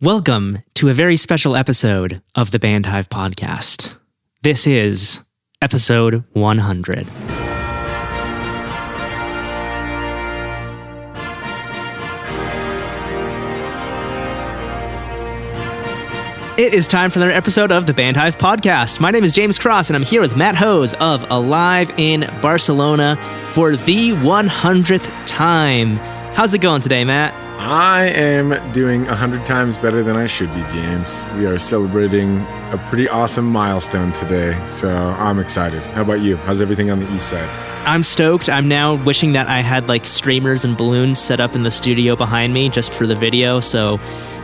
Welcome to a very special episode of the Bandhive Podcast. This is episode 100. It is time for another episode of the Bandhive Podcast. My name is James Cross, and I'm here with Matt Hose of Alive in Barcelona for the 100th time. How's it going today, Matt? I am doing 100 times better than I should be, James. We are celebrating a pretty awesome milestone today, so I'm excited. How about you? How's everything on the east side? I'm stoked. I'm now wishing that I had like streamers and balloons set up in the studio behind me just for the video, so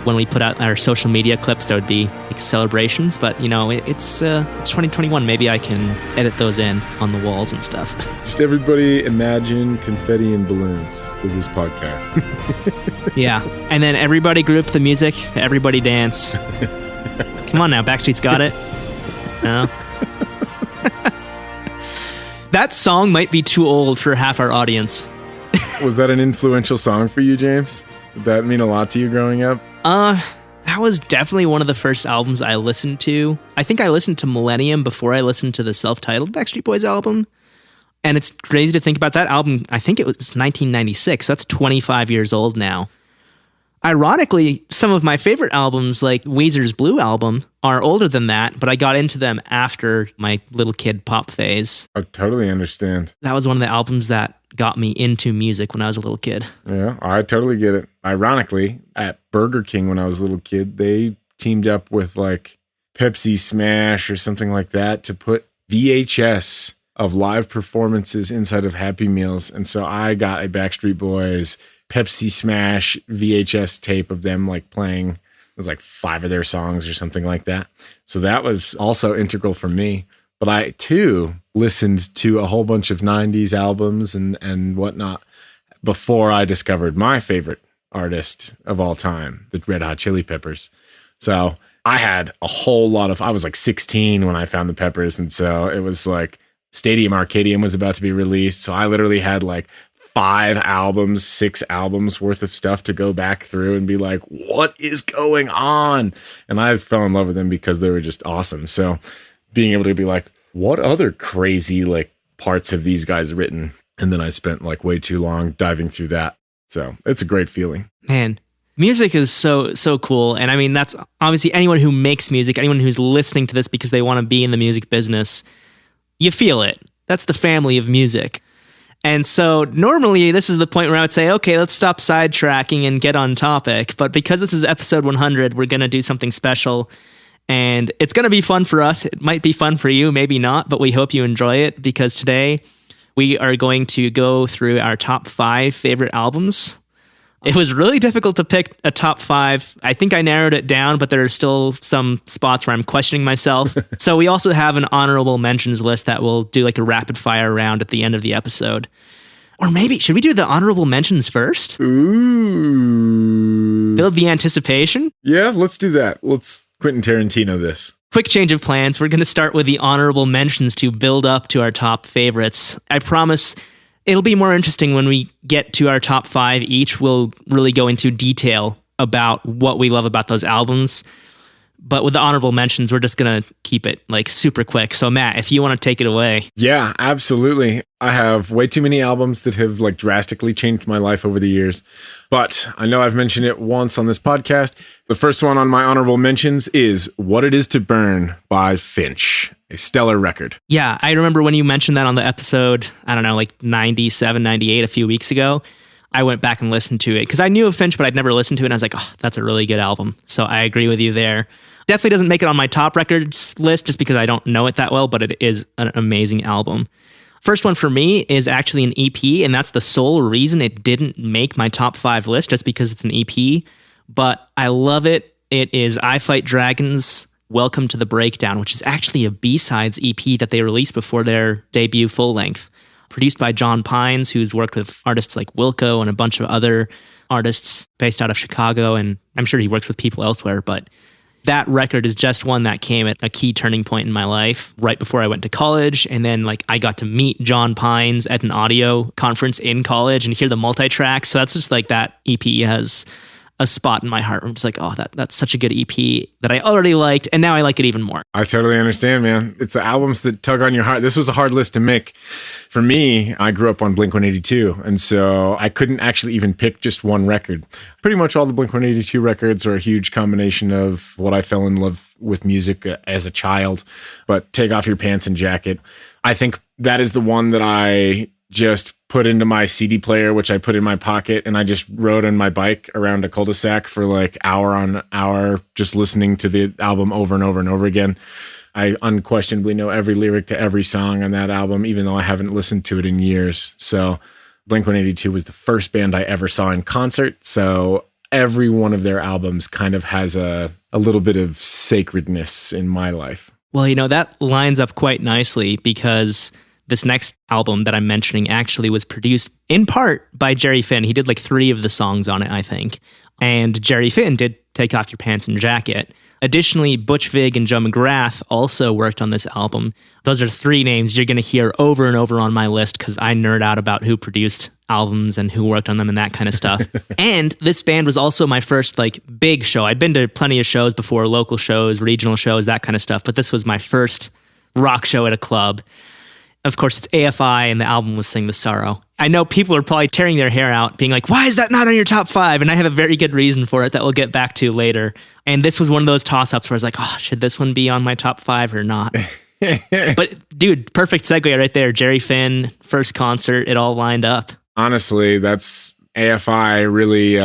when we put out our social media clips, there would be like celebrations. But you know, it's 2021. Maybe I can edit those in on the walls and stuff. Just everybody imagine confetti and balloons for this podcast. Yeah, and then everybody group the music. Everybody dance. Come on now, Backstreet's got it. No. That song might be too old for half our audience. Was that an influential song for you, James? Did that mean a lot to you growing up? That was definitely one of the first albums I listened to. I think I listened to Millennium before I listened to the self-titled Backstreet Boys album. And it's crazy to think about that album. I think it was 1996. That's 25 years old now. Ironically, some of my favorite albums, like Weezer's Blue album, are older than that, but I got into them after my little kid pop phase. I totally understand. That was one of the albums that got me into music when I was a little kid. Yeah, I totally get it. Ironically, at Burger King when I was a little kid, they teamed up with like Pepsi Smash or something like that to put VHS of live performances inside of Happy Meals. And so I got a Backstreet Boys Pepsi Smash VHS tape of them like playing. It was like 5 of their songs or something like that. So that was also integral for me. But I too listened to a whole bunch of 90s albums and whatnot before I discovered my favorite artist of all time, the Red Hot Chili Peppers. So I had a whole lot of, I was like 16 when I found the Peppers. And so it was like Stadium Arcadium was about to be released. So I literally had like 5 albums, 6 albums worth of stuff to go back through and be like, what is going on? And I fell in love with them because they were just awesome. So being able to be like, what other crazy like parts have these guys written? And then I spent like way too long diving through that. So it's a great feeling. Man, music is so cool. And I mean, that's obviously anyone who makes music, anyone who's listening to this because they want to be in the music business, you feel it. That's the family of music. And so normally this is the point where I would say, okay, let's stop sidetracking and get on topic. But because this is episode 100, we're going to do something special. And it's going to be fun for us. It might be fun for you, maybe not, but we hope you enjoy it because today we are going to go through our top 5 favorite albums. It was really difficult to pick a top 5. I think I narrowed it down, but there are still some spots where I'm questioning myself. So we also have an honorable mentions list that we'll do like a rapid fire round at the end of the episode. Or maybe, should we do the honorable mentions first? Ooh. Build the anticipation? Yeah, let's do that. Let's Quentin Tarantino this. Quick change of plans. We're going to start with the honorable mentions to build up to our top favorites. I promise it'll be more interesting when we get to our top 5 each. We'll really go into detail about what we love about those albums. But with the honorable mentions, we're just going to keep it like super quick. So Matt, if you want to take it away. Yeah, absolutely. I have way too many albums that have like drastically changed my life over the years. But I know I've mentioned it once on this podcast. The first one on my honorable mentions is What It Is to Burn by Finch. A stellar record. Yeah, I remember when you mentioned that on the episode, I don't know, like 97, 98, a few weeks ago. I went back and listened to it because I knew of Finch, but I'd never listened to it. And I was like, oh, that's a really good album. So I agree with you there. Definitely doesn't make it on my top records list just because I don't know it that well, but it is an amazing album. First one for me is actually an EP, and that's the sole reason it didn't make my top 5 list, just because it's an EP. But I love it. It is I Fight Dragons, Welcome to the Breakdown, which is actually a B-sides EP that they released before their debut full length. Produced by John Pines, who's worked with artists like Wilco and a bunch of other artists based out of Chicago, and I'm sure he works with people elsewhere, but that record is just one that came at a key turning point in my life right before I went to college. And then like I got to meet John Pines at an audio conference in college and hear the multi-tracks. So that's just like that EP has a spot in my heart where I'm just like, oh, that's such a good EP that I already liked, and now I like it even more. I totally understand, man. It's the albums that tug on your heart. This was a hard list to make. For me, I grew up on Blink-182, and so I couldn't actually even pick just one record. Pretty much all the Blink-182 records are a huge combination of what I fell in love with music as a child. But Take Off Your Pants and Jacket, I think that is the one that I just put into my CD player, which I put in my pocket, and I just rode on my bike around a cul-de-sac for like hour on hour, just listening to the album over and over and over again. I unquestionably know every lyric to every song on that album, even though I haven't listened to it in years. So Blink-182 was the first band I ever saw in concert. So every one of their albums kind of has a little bit of sacredness in my life. Well, that lines up quite nicely because this next album that I'm mentioning actually was produced in part by Jerry Finn. He did like 3 of the songs on it, I think. And Jerry Finn did Take Off Your Pants and Jacket. Additionally, Butch Vig and Joe McGrath also worked on this album. Those are 3 names you're going to hear over and over on my list because I nerd out about who produced albums and who worked on them and that kind of stuff. And this band was also my first like big show. I'd been to plenty of shows before, local shows, regional shows, that kind of stuff. But this was my first rock show at a club. Of course, it's AFI, and the album was Sing the Sorrow. I know people are probably tearing their hair out, being like, why is that not on your top 5? And I have a very good reason for it that we'll get back to later. And this was one of those toss-ups where I was like, oh, should this one be on my top 5 or not? But dude, perfect segue right there. Jerry Finn, first concert, it all lined up. Honestly, that's AFI really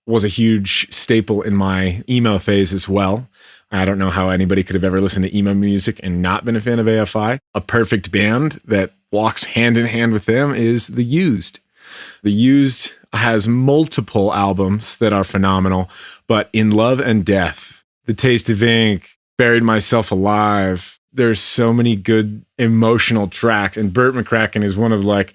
was a huge staple in my emo phase as well. I don't know how anybody could have ever listened to emo music and not been a fan of AFI. A perfect band that walks hand in hand with them is The Used. The Used has multiple albums that are phenomenal, but In Love and Death, The Taste of Ink, Buried Myself Alive, there's so many good emotional tracks, and Burt McCracken is one of, like,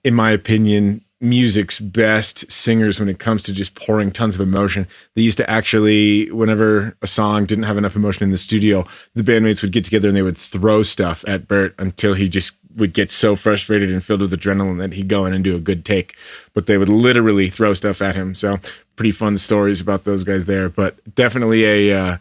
in my opinion, music's best singers when it comes to just pouring tons of emotion. They used to actually, whenever a song didn't have enough emotion in the studio, the bandmates would get together and they would throw stuff at Burt until he just would get so frustrated and filled with adrenaline that he'd go in and do a good take. But they would literally throw stuff at him. So pretty fun stories about those guys there. But definitely an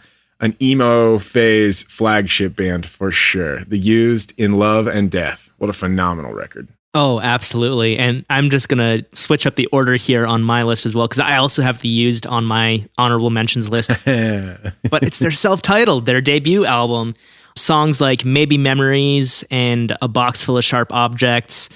emo phase flagship band for sure. The Used, In Love and Death. What a phenomenal record. Oh, absolutely. And I'm just going to switch up the order here on my list as well, because I also have The Used on my honorable mentions list. But it's their self-titled, their debut album. Songs like Maybe Memories and A Box Full of Sharp Objects.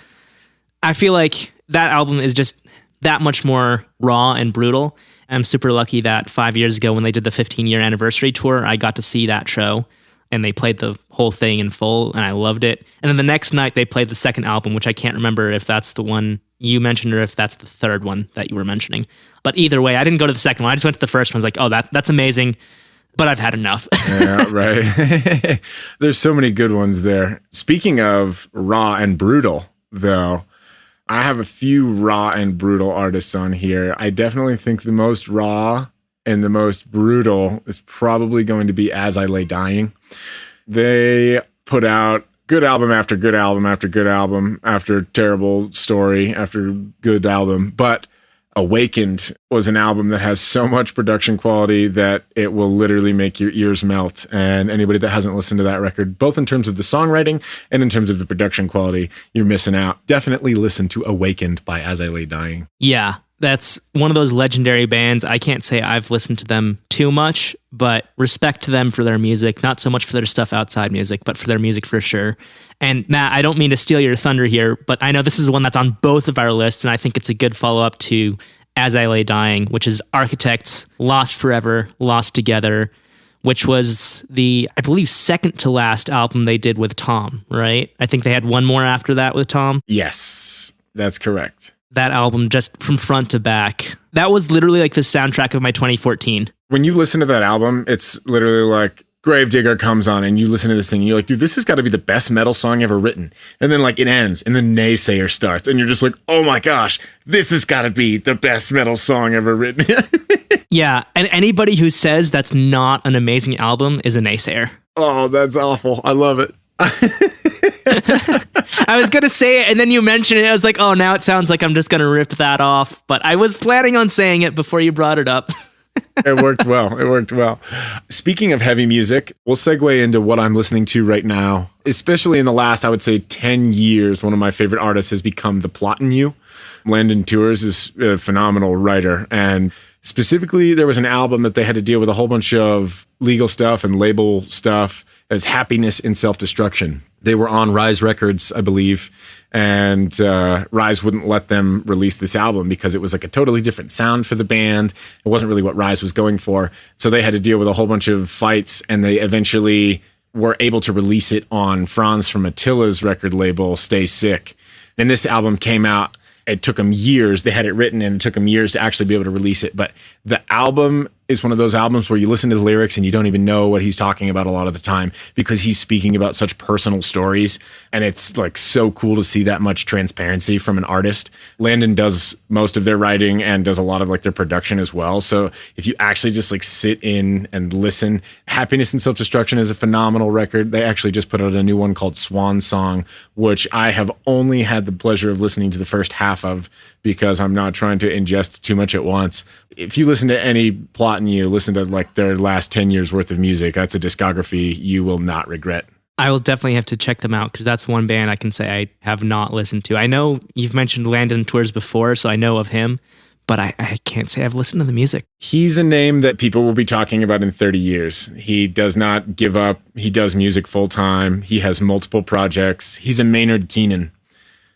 I feel like that album is just that much more raw and brutal. I'm super lucky that 5 years ago when they did the 15-year anniversary tour, I got to see that show. And they played the whole thing in full, and I loved it. And then the next night, they played the second album, which I can't remember if that's the one you mentioned or if that's the third one that you were mentioning. But either way, I didn't go to the second one. I just went to the first one. I was like, oh, that's amazing, but I've had enough. Yeah, right. There's so many good ones there. Speaking of raw and brutal, though, I have a few raw and brutal artists on here. I definitely think the most raw and the most brutal is probably going to be As I Lay Dying. They put out good album after good album after good album after terrible story after good album. But Awakened was an album that has so much production quality that it will literally make your ears melt. And anybody that hasn't listened to that record, both in terms of the songwriting and in terms of the production quality, you're missing out. Definitely listen to Awakened by As I Lay Dying. Yeah. That's one of those legendary bands. I can't say I've listened to them too much, but respect to them for their music. Not so much for their stuff outside music, but for their music for sure. And Matt, I don't mean to steal your thunder here, but I know this is one that's on both of our lists, and I think it's a good follow-up to As I Lay Dying, which is Architects' Lost Forever, Lost Together, which was the, I believe, second to last album they did with Tom, right? I think they had one more after that with Tom. Yes, that's correct. That album, just from front to back, that was literally like the soundtrack of my 2014. When you listen to that album, it's literally like Gravedigger comes on and you listen to this thing and you're like, dude, this has got to be the best metal song ever written. And then like it ends and the Naysayer starts and you're just like, oh my gosh, this has got to be the best metal song ever written. Yeah. And anybody who says that's not an amazing album is a naysayer. Oh, that's awful. I love it. I was going to say it, and then you mentioned it. I was like, oh, now it sounds like I'm just going to rip that off. But I was planning on saying it before you brought it up. It worked well. It worked well. Speaking of heavy music, we'll segue into what I'm listening to right now. Especially in the last, I would say, 10 years, one of my favorite artists has become The Plot in You. Landon Tours is a phenomenal writer. And specifically, there was an album that they had to deal with a whole bunch of legal stuff and label stuff as Happiness in Self-Destruction. They were on Rise Records, I believe, and Rise wouldn't let them release this album because it was like a totally different sound for the band. It wasn't really what Rise was going for. So they had to deal with a whole bunch of fights, and they eventually were able to release it on Franz from Attila's record label, Stay Sick. And this album came out. It took them years. They had it written, and it took them years to actually be able to release it. But the album is one of those albums where you listen to the lyrics and you don't even know what he's talking about a lot of the time because he's speaking about such personal stories. And it's like so cool to see that much transparency from an artist. Landon does most of their writing and does a lot of like their production as well. So if you actually just like sit in and listen, Happiness and Self-Destruction is a phenomenal record. They actually just put out a new one called Swan Song, which I have only had the pleasure of listening to the first half of because I'm not trying to ingest too much at once. If you listen to any Plot in You, listen to like their last 10 years worth of music. That's a discography you will not regret. I will definitely have to check them out because that's one band I can say I have not listened to. I know you've mentioned Landon Tours before, so I know of him, but I can't say I've listened to the music. He's a name that people will be talking about in 30 years. He does not give up. He does music full time. He has multiple projects. He's a Maynard Keenan.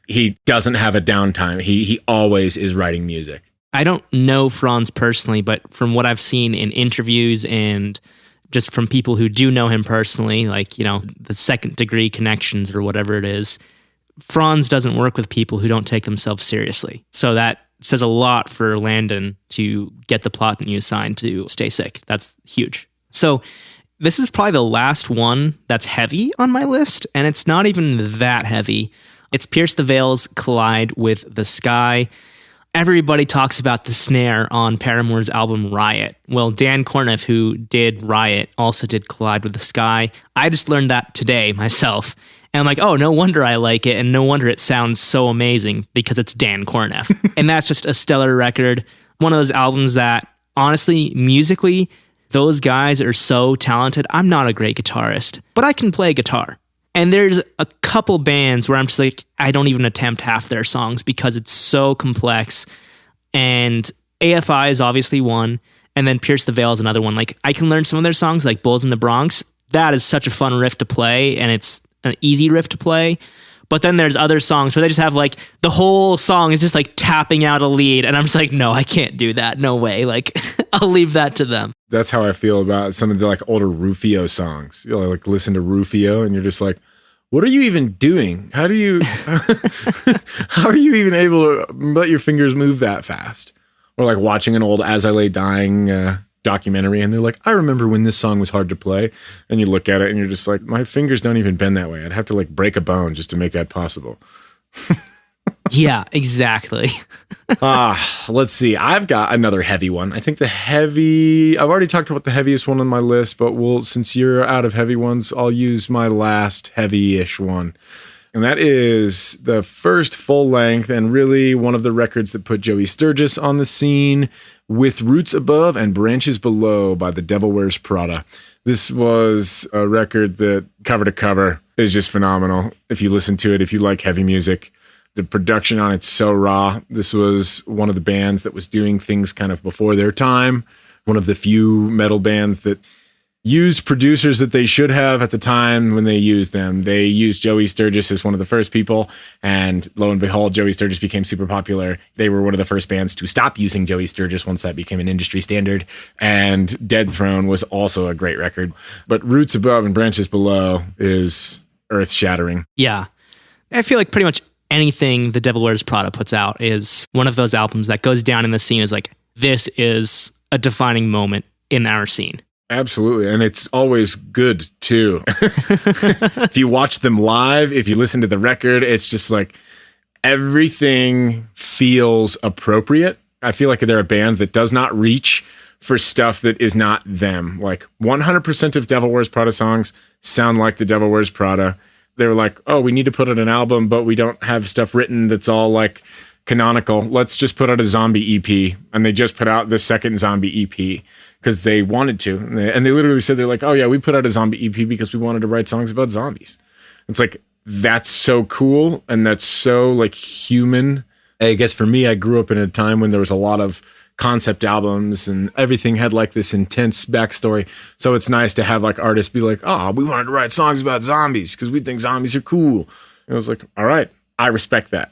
He doesn't have a downtime. He always is writing music. I don't know Franz personally, but from what I've seen in interviews and just from people who do know him personally, like, you know, the second degree connections or whatever it is, Franz doesn't work with people who don't take themselves seriously. So that says a lot for Landon to get The Plot in You signed to Stay Sick. That's huge. So this is probably the last one that's heavy on my list, and it's not even that heavy. It's Pierce the Veil's Collide with the Sky. Everybody talks about the snare on Paramore's album Riot. Well, Dan Corniff, who did Riot, also did Collide with the Sky. I just learned that today myself. And I'm like, oh, no wonder I like it. And no wonder it sounds so amazing because it's Dan Corniff. And that's just a stellar record. One of those albums that, honestly, musically, those guys are so talented. I'm not a great guitarist, but I can play guitar. And there's a couple bands where I'm just like, I don't even attempt half their songs because it's so complex. And AFI is obviously one. And then Pierce the Veil is another one. Like, I can learn some of their songs, like Bulls in the Bronx. That is such a fun riff to play, and it's an easy riff to play. But then there's other songs where they just have like, the whole song is just like tapping out a lead. And I'm just like, no, I can't do that. No way. Like, I'll leave that to them. That's how I feel about some of the like older Rufio songs. You'll like listen to Rufio and you're just like, what are you even doing? How do you, how are you even able to let your fingers move that fast? Or like watching an old As I Lay Dying documentary and they're like, I remember when this song was hard to play. And you look at it and you're just like, my fingers don't even bend that way. I'd have to like break a bone just to make that possible. Yeah, exactly. Let's see. I've got another heavy one. I think I've already talked about the heaviest one on my list, but since you're out of heavy ones, I'll use my last heavy-ish one. And that is the first full length and really one of the records that put Joey Sturgis on the scene with Roots Above and Branches Below by The Devil Wears Prada. This was a record that cover to cover is just phenomenal. If you listen to it, if you like heavy music, the production on it's so raw. This was one of the bands that was doing things kind of before their time. One of the few metal bands that used producers that they should have at the time when they used them. They used Joey Sturgis as one of the first people, and lo and behold, Joey Sturgis became super popular. They were one of the first bands to stop using Joey Sturgis once that became an industry standard, and Dead Throne was also a great record. But Roots Above and Branches Below is earth-shattering. Yeah. I feel like pretty much anything The Devil Wears Prada puts out is one of those albums that goes down in the scene as like, this is a defining moment in our scene. Absolutely. And it's always good too. If you watch them live, if you listen to the record, it's just like everything feels appropriate. I feel like they're a band that does not reach for stuff that is not them. Like 100% of Devil Wears Prada songs sound like The Devil Wears Prada. They were like, oh, we need to put out an album, but we don't have stuff written that's all like canonical. Let's just put out a zombie EP. And they just put out the second zombie EP because they wanted to. And they literally said, they're like, oh yeah, we put out a zombie EP because we wanted to write songs about zombies. It's like, that's so cool. And that's so like human. I guess for me, I grew up in a time when there was a lot of concept albums and everything had like this intense backstory. So it's nice to have like artists be like, oh, we wanted to write songs about zombies because we think zombies are cool. And I was like, all right, I respect that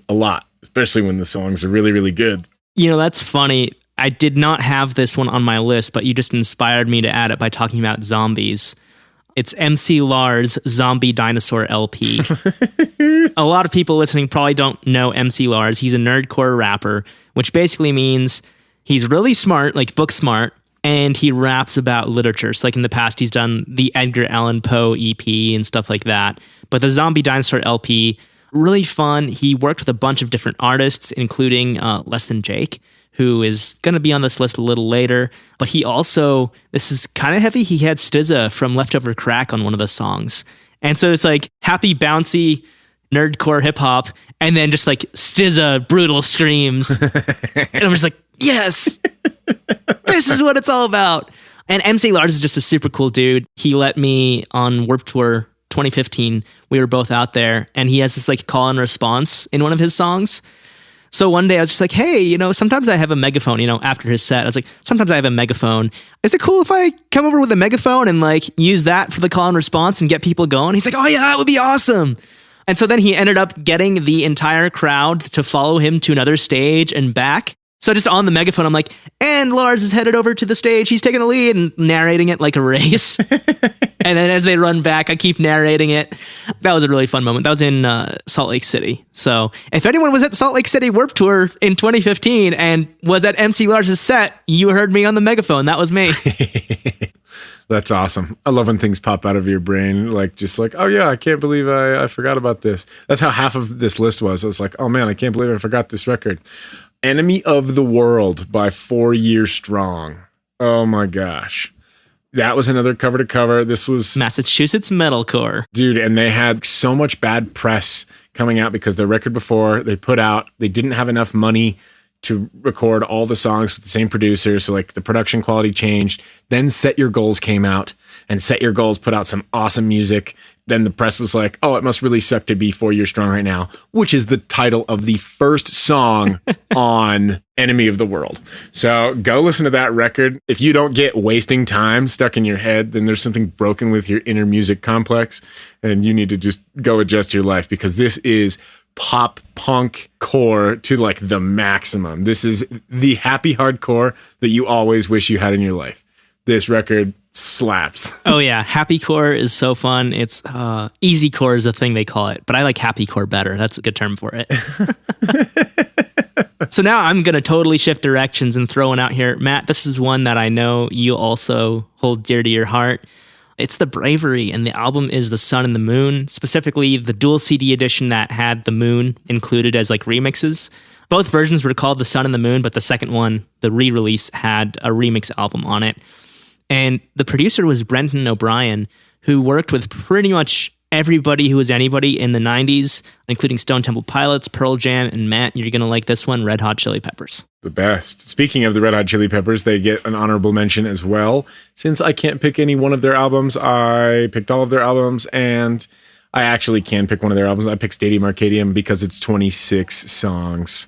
a lot, especially when the songs are really, really good. You know, that's funny. I did not have this one on my list, but you just inspired me to add it by talking about zombies. It's MC Lars' Zombie Dinosaur LP. A lot of people listening probably don't know MC Lars. He's a nerdcore rapper, which basically means he's really smart, like book smart, and he raps about literature. So like in the past, he's done the Edgar Allan Poe EP and stuff like that. But the Zombie Dinosaur LP, really fun. He worked with a bunch of different artists, including Less Than Jake, who is going to be on this list a little later. But he also, this is kind of heavy, he had SZA from Leftover Crack on one of the songs. And so it's like happy, bouncy, nerdcore hip-hop, and then just like SZA brutal screams. And I'm just like, yes, this is what it's all about. And MC Lars is just a super cool dude. He let me on Warped Tour 2015. We were both out there, and he has this like call and response in one of his songs. So one day I was just like, hey, you know, sometimes I have a megaphone, you know, after his set. I was like, sometimes I have a megaphone. Is it cool if I come over with a megaphone and like use that for the call and response and get people going? He's like, oh yeah, that would be awesome. And so then he ended up getting the entire crowd to follow him to another stage and back. So just on the megaphone, I'm like, and Lars is headed over to the stage. He's taking the lead and narrating it like a race. And then as they run back, I keep narrating it. That was a really fun moment. That was in Salt Lake City. So if anyone was at the Salt Lake City Warped Tour in 2015 and was at MC Lars' set, you heard me on the megaphone. That was me. That's awesome. I love when things pop out of your brain, like just like, oh yeah, I can't believe I forgot about this. That's how half of this list was. I was like, oh man, I can't believe I forgot this record. Enemy of the World by 4 Year Strong. Oh my gosh. That was another cover to cover. This was Massachusetts metalcore. Dude, and they had so much bad press coming out because the record before they put out, they didn't have enough money to record all the songs with the same producer. So like the production quality changed. Then Set Your Goals came out, and Set Your Goals put out some awesome music. Then the press was like, oh, it must really suck to be 4 Year Strong right now, which is the title of the first song on Enemy of the World. So go listen to that record. If you don't get Wasting Time stuck in your head, then there's something broken with your inner music complex, and you need to just go adjust your life, because this is pop punk core to like the maximum. This is the happy hardcore that you always wish you had in your life. This record slaps. Oh yeah, happy core is so fun. It's easy core is a thing they call it, but I like happy core better. That's a good term for it. So now I'm going to totally shift directions and throw one out here. Matt, this is one that I know you also hold dear to your heart. It's The Bravery, and the album is The Sun and the Moon, specifically the dual CD edition that had the moon included as like remixes. Both versions were called The Sun and the Moon, but the second one, the re-release, had a remix album on it. And the producer was Brendan O'Brien, who worked with pretty much everybody who was anybody in the 90s, including Stone Temple Pilots, Pearl Jam, and Matt, you're going to like this one, Red Hot Chili Peppers. The best. Speaking of the Red Hot Chili Peppers, they get an honorable mention as well. Since I can't pick any one of their albums, I picked all of their albums, and I actually can pick one of their albums. I picked Stadium Arcadium because it's 26 songs.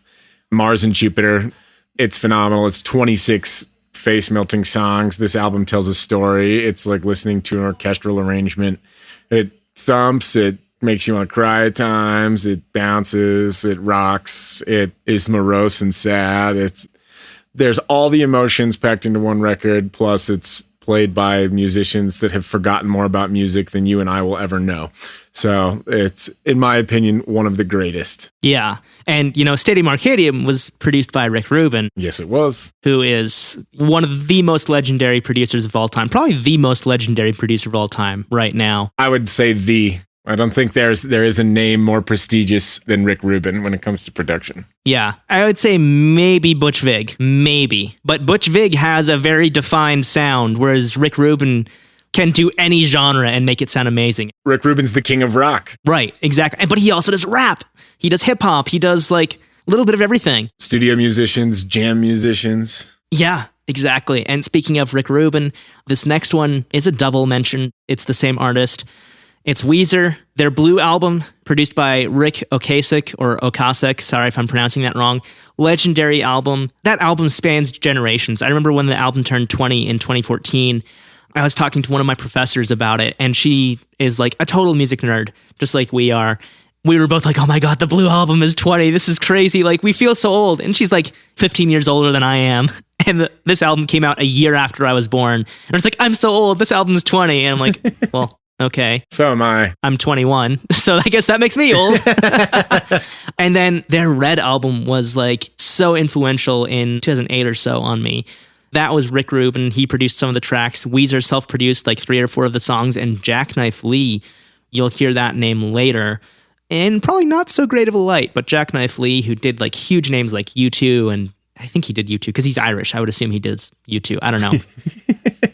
Mars and Jupiter, it's phenomenal. It's 26 face-melting songs. This album tells a story. It's like listening to an orchestral arrangement. It thumps, it makes you want to cry at times, it bounces, it rocks, it is morose and sad. There's all the emotions packed into one record, plus it's played by musicians that have forgotten more about music than you and I will ever know. So it's, in my opinion, one of the greatest. Yeah. And, you know, Stadium Arcadium was produced by Rick Rubin. Yes, it was. Who is one of the most legendary producers of all time. Probably the most legendary producer of all time right now. I would say I don't think there is a name more prestigious than Rick Rubin when it comes to production. Yeah, I would say maybe Butch Vig, maybe. But Butch Vig has a very defined sound, whereas Rick Rubin can do any genre and make it sound amazing. Rick Rubin's the king of rock. Right, exactly. But he also does rap. He does hip hop. He does like a little bit of everything. Studio musicians, jam musicians. Yeah, exactly. And speaking of Rick Rubin, this next one is a double mention. It's the same artist. It's Weezer, their Blue album, produced by Rick Ocasek, or Okasek, sorry if I'm pronouncing that wrong. Legendary album. That album spans generations. I remember when the album turned 20 in 2014, I was talking to one of my professors about it, and she is like a total music nerd, just like we are. We were both like, oh my God, the Blue album is 20. This is crazy. Like, we feel so old. And she's like 15 years older than I am. And this album came out a year after I was born. And I was like, I'm so old. This album's 20. And I'm like, well, okay. So am I. I'm 21. So I guess that makes me old. And then their Red album was like so influential in 2008 or so on me. That was Rick Rubin. He produced some of the tracks. Weezer self-produced like 3 or 4 of the songs. And Jackknife Lee, you'll hear that name later. And probably not so great of a light, but Jackknife Lee, who did like huge names like U2, and I think he did U2 because he's Irish. I would assume he does U2. I don't know.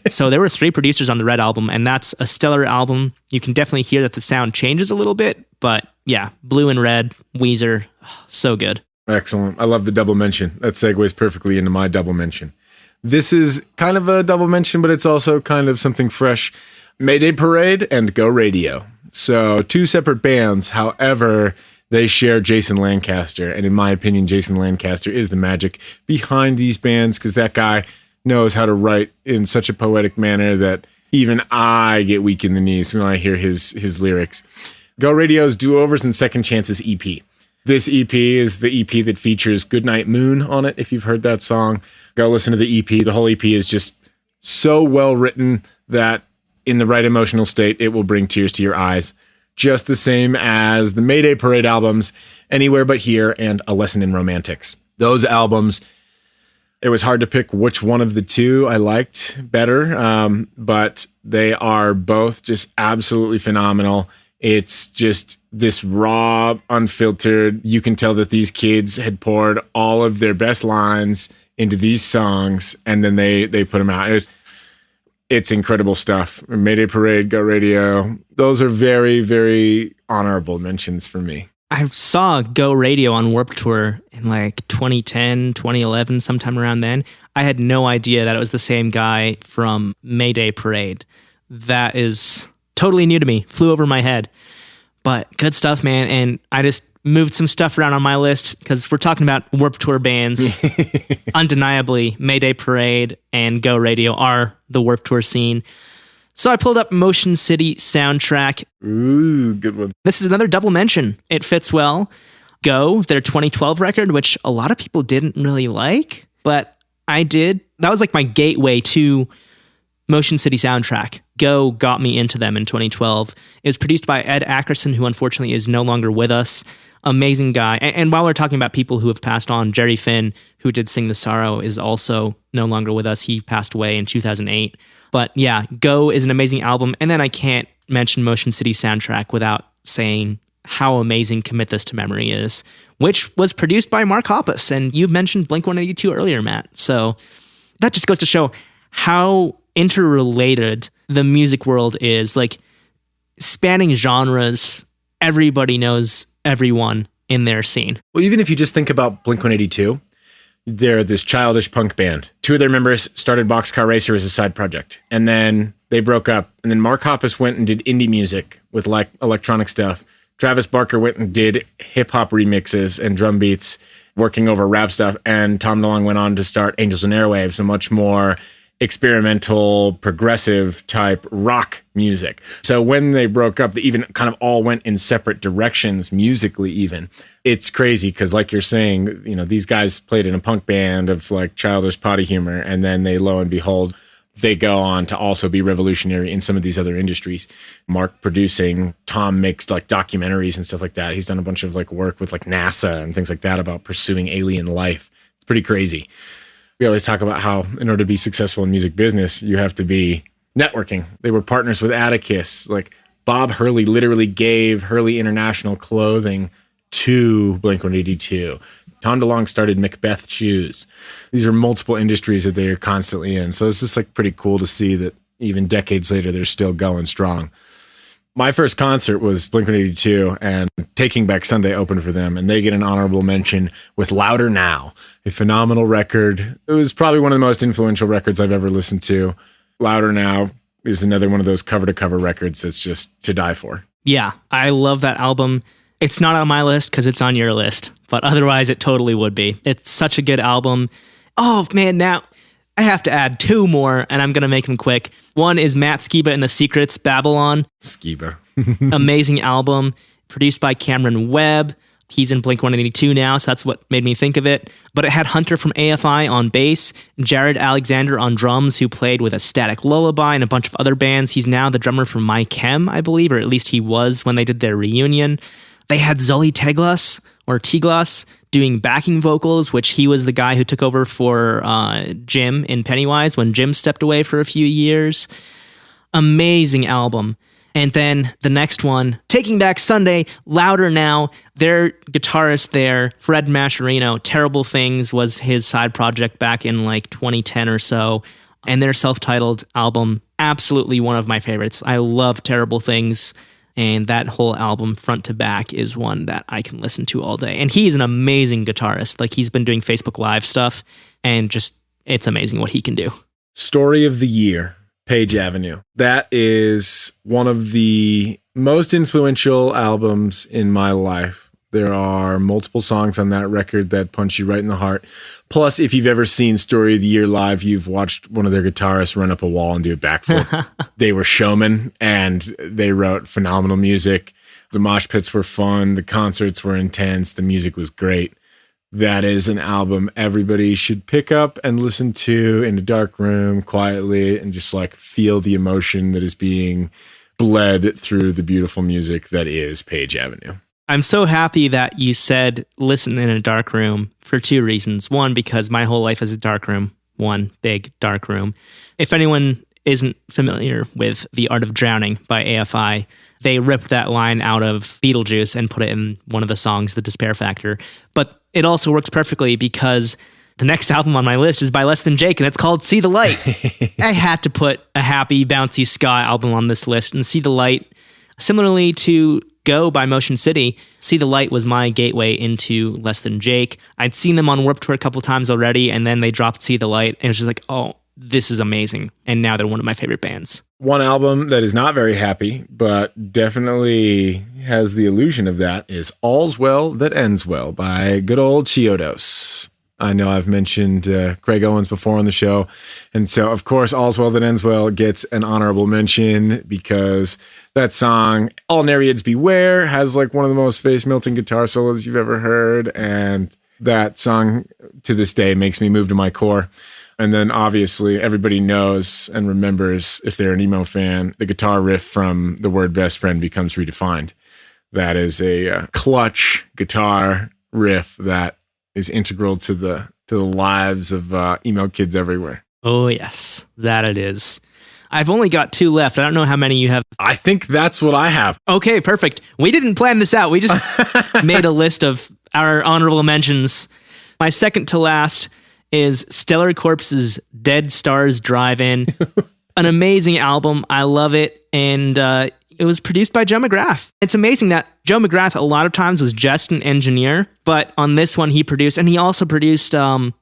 So there were 3 producers on the Red album, and that's a stellar album. You can definitely hear that the sound changes a little bit, but yeah, Blue and Red, Weezer, so good. Excellent. I love the double mention. That segues perfectly into my double mention. This is kind of a double mention, but it's also kind of something fresh. Mayday Parade and Go Radio. So 2 separate bands, however, they share Jason Lancaster. And in my opinion, Jason Lancaster is the magic behind these bands, because that guy knows how to write in such a poetic manner that even I get weak in the knees when I hear his lyrics. Go Radio's Do-Overs and Second Chances EP. This EP is the EP that features Goodnight Moon on it, if you've heard that song. Go listen to the EP. The whole EP is just so well written that in the right emotional state, it will bring tears to your eyes. Just the same as the Mayday Parade albums, Anywhere But Here and A Lesson in Romantics. Those albums, it was hard to pick which one of the 2 I liked better, but they are both just absolutely phenomenal. It's just this raw, unfiltered, you can tell that these kids had poured all of their best lines into these songs, and then they put them out. It's incredible stuff. Mayday Parade, Go Radio. Those are very, very honorable mentions for me. I saw Go Radio on Warped Tour in like 2010, 2011, sometime around then. I had no idea that it was the same guy from Mayday Parade. That is totally new to me. Flew over my head. But good stuff, man. And I just moved some stuff around on my list because we're talking about Warped Tour bands. Undeniably, Mayday Parade and Go Radio are the Warped Tour scene. So I pulled up Motion City Soundtrack. Ooh, good one. This is another double mention. It fits well. Go, their 2012 record, which a lot of people didn't really like, but I did. That was like my gateway to Motion City Soundtrack. Go got me into them in 2012. It was produced by Ed Ackerson, who unfortunately is no longer with us. Amazing guy. And while we're talking about people who have passed on, Jerry Finn, who did Sing the Sorrow, is also no longer with us. He passed away in 2008. But yeah, Go is an amazing album. And then I can't mention Motion City Soundtrack without saying how amazing Commit This to Memory is, which was produced by Mark Hoppus. And you mentioned Blink-182 earlier, Matt. So that just goes to show how interrelated the music world is. Like, spanning genres, everybody knows everyone in their scene. Well, even if you just think about Blink-182, they're this childish punk band. 2 of their members started Boxcar Racer as a side project, and then they broke up. And then Mark Hoppus went and did indie music with like electronic stuff. Travis Barker went and did hip-hop remixes and drum beats, working over rap stuff. And Tom DeLonge went on to start Angels and Airwaves, a much more experimental, progressive type rock music. So when they broke up, they even kind of all went in separate directions musically even. It's crazy because, like you're saying, you know, these guys played in a punk band of like childish potty humor, and then they, lo and behold, they go on to also be revolutionary in some of these other industries. Mark producing, Tom makes like documentaries and stuff like that. He's done a bunch of like work with like NASA and things like that about pursuing alien life. It's pretty crazy. We always talk about how in order to be successful in music business, you have to be networking. They were partners with Atticus. Like Bob Hurley literally gave Hurley International clothing to Blink-182. Tom DeLonge started Macbeth Shoes. These are multiple industries that they're constantly in. So it's just like pretty cool to see that, even decades later, they're still going strong. My first concert was Blink-182, and Taking Back Sunday opened for them, and they get an honorable mention with Louder Now, a phenomenal record. It was probably one of the most influential records I've ever listened to. Louder Now is another one of those cover-to-cover records that's just to die for. Yeah, I love that album. It's not on my list because it's on your list, but otherwise it totally would be. It's such a good album. Oh, man, now I have to add two more, and I'm going to make them quick. One is Matt Skiba and the Secrets, Babylon. Skiba. Amazing album, produced by Cameron Webb. He's in Blink-182 now, so that's what made me think of it. But it had Hunter from AFI on bass, Jared Alexander on drums, who played with a Static Lullaby and a bunch of other bands. He's now the drummer for My Chem, I believe, or at least he was when they did their reunion. They had Zoli Teglas doing backing vocals, which he was the guy who took over for Jim in Pennywise when Jim stepped away for a few years. Amazing album. And then the next one, Taking Back Sunday, Louder Now. Their guitarist there, Fred Mascherino, Terrible Things was his side project back in like 2010 or so. And their self-titled album, absolutely one of my favorites. I love Terrible Things. And that whole album, front to back, is one that I can listen to all day. And he's an amazing guitarist. Like, he's been doing Facebook Live stuff, and just, it's amazing what he can do. Story of the Year, Page Avenue. That is one of the most influential albums in my life. There are multiple songs on that record that punch you right in the heart. Plus, if you've ever seen Story of the Year live, you've watched one of their guitarists run up a wall and do a backflip. They were showmen, and they wrote phenomenal music. The mosh pits were fun. The concerts were intense. The music was great. That is an album everybody should pick up and listen to in a dark room quietly and just like feel the emotion that is being bled through the beautiful music that is Page Avenue. I'm so happy that you said listen in a dark room for two reasons. One, because my whole life is a dark room. One big dark room. If anyone isn't familiar with The Art of Drowning by AFI, they ripped that line out of Beetlejuice and put it in one of the songs, The Despair Factor. But it also works perfectly because the next album on my list is by Less Than Jake, and it's called See the Light. I had to put a happy, bouncy ska album on this list, and See the Light, similarly to Go by Motion City, See the Light was my gateway into Less Than Jake. I'd seen them on Warped Tour a couple times already, and then they dropped See the Light, and it was just like, oh, this is amazing. And now they're one of my favorite bands. One album that is not very happy, but definitely has the illusion of that is All's Well That Ends Well by good old Chiodos. I know I've mentioned Craig Owens before on the show. And so, of course, All's Well That Ends Well gets an honorable mention because that song, All Nereids Beware, has like one of the most face-melting guitar solos you've ever heard. And that song, to this day, makes me move to my core. And then, obviously, everybody knows and remembers, if they're an emo fan, the guitar riff from The Word Best Friend Becomes Redefined. That is a clutch guitar riff that is integral to the lives of emo kids everywhere. Oh, yes, that it is. I've only got two left. I don't know how many you have. I think that's what I have. Okay, perfect. We didn't plan this out. We just made a list of our honorable mentions. My second to last is Stellar Corpse's Dead Stars Drive-In. An amazing album. I love it. And it was produced by Joe McGrath. It's amazing that Joe McGrath a lot of times was just an engineer, but on this one he produced, and he also produced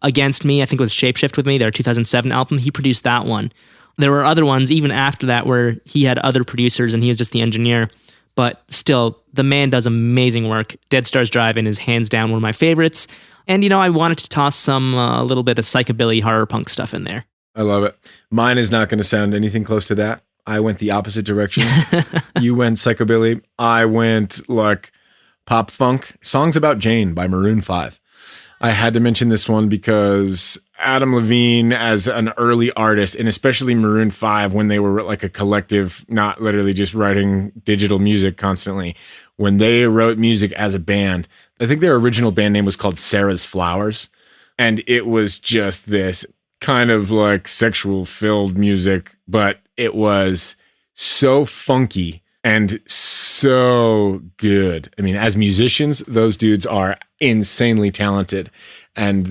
Against Me, I think it was Shapeshift with Me, their 2007 album. He produced that one. There were other ones even after that where he had other producers and he was just the engineer, but still, the man does amazing work. Dead Stars Drive-In is hands down one of my favorites. And, I wanted to toss some a little bit of psychobilly horror punk stuff in there. I love it. Mine is not going to sound anything close to that. I went the opposite direction. You went psychobilly. I went like pop funk. Songs About Jane by Maroon 5. I had to mention this one because Adam Levine as an early artist, and especially Maroon 5 when they were like a collective, not literally just writing digital music constantly. When they wrote music as a band, I think their original band name was called Sarah's Flowers. And it was just this kind of like sexual filled music, but it was so funky and so good. I mean, as musicians, those dudes are insanely talented. And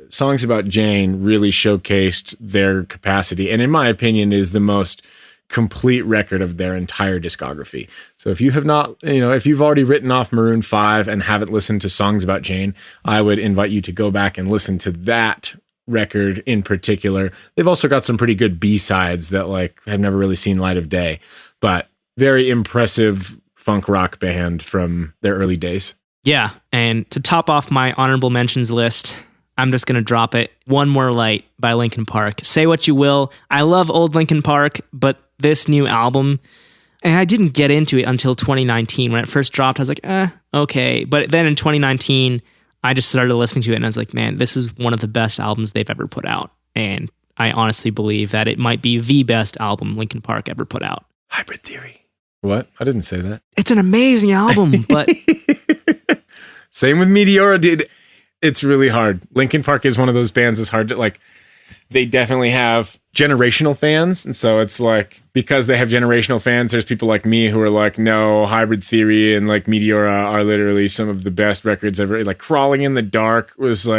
Songs About Jane really showcased their capacity, and in my opinion is the most complete record of their entire discography. So if you have not, if you've already written off Maroon 5 and haven't listened to Songs About Jane, I would invite you to go back and listen to that record in particular. They've also got some pretty good B-sides that have never really seen light of day, but very impressive funk rock band from their early days. Yeah, and to top off my honorable mentions list, I'm just going to drop it. One More Light by Linkin Park. Say what you will, I love old Linkin Park, but this new album, and I didn't get into it until 2019. When it first dropped, I was like, okay. But then in 2019, I just started listening to it, and I was like, man, this is one of the best albums they've ever put out. And I honestly believe that it might be the best album Linkin Park ever put out. Hybrid Theory. What? I didn't say that. It's an amazing album, but... Same with Meteora, dude. It's really hard. Linkin Park is one of those bands that's hard to, they definitely have generational fans. And so it's because they have generational fans, there's people like me who are no, Hybrid Theory and Meteora are literally some of the best records ever. Crawling in the Dark was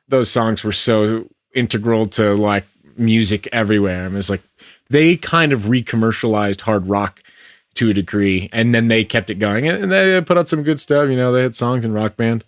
those songs were so integral to music everywhere. And it's they kind of re-commercialized hard rock to a degree, and then they kept it going, and they put out some good stuff. They had songs in Rock Band.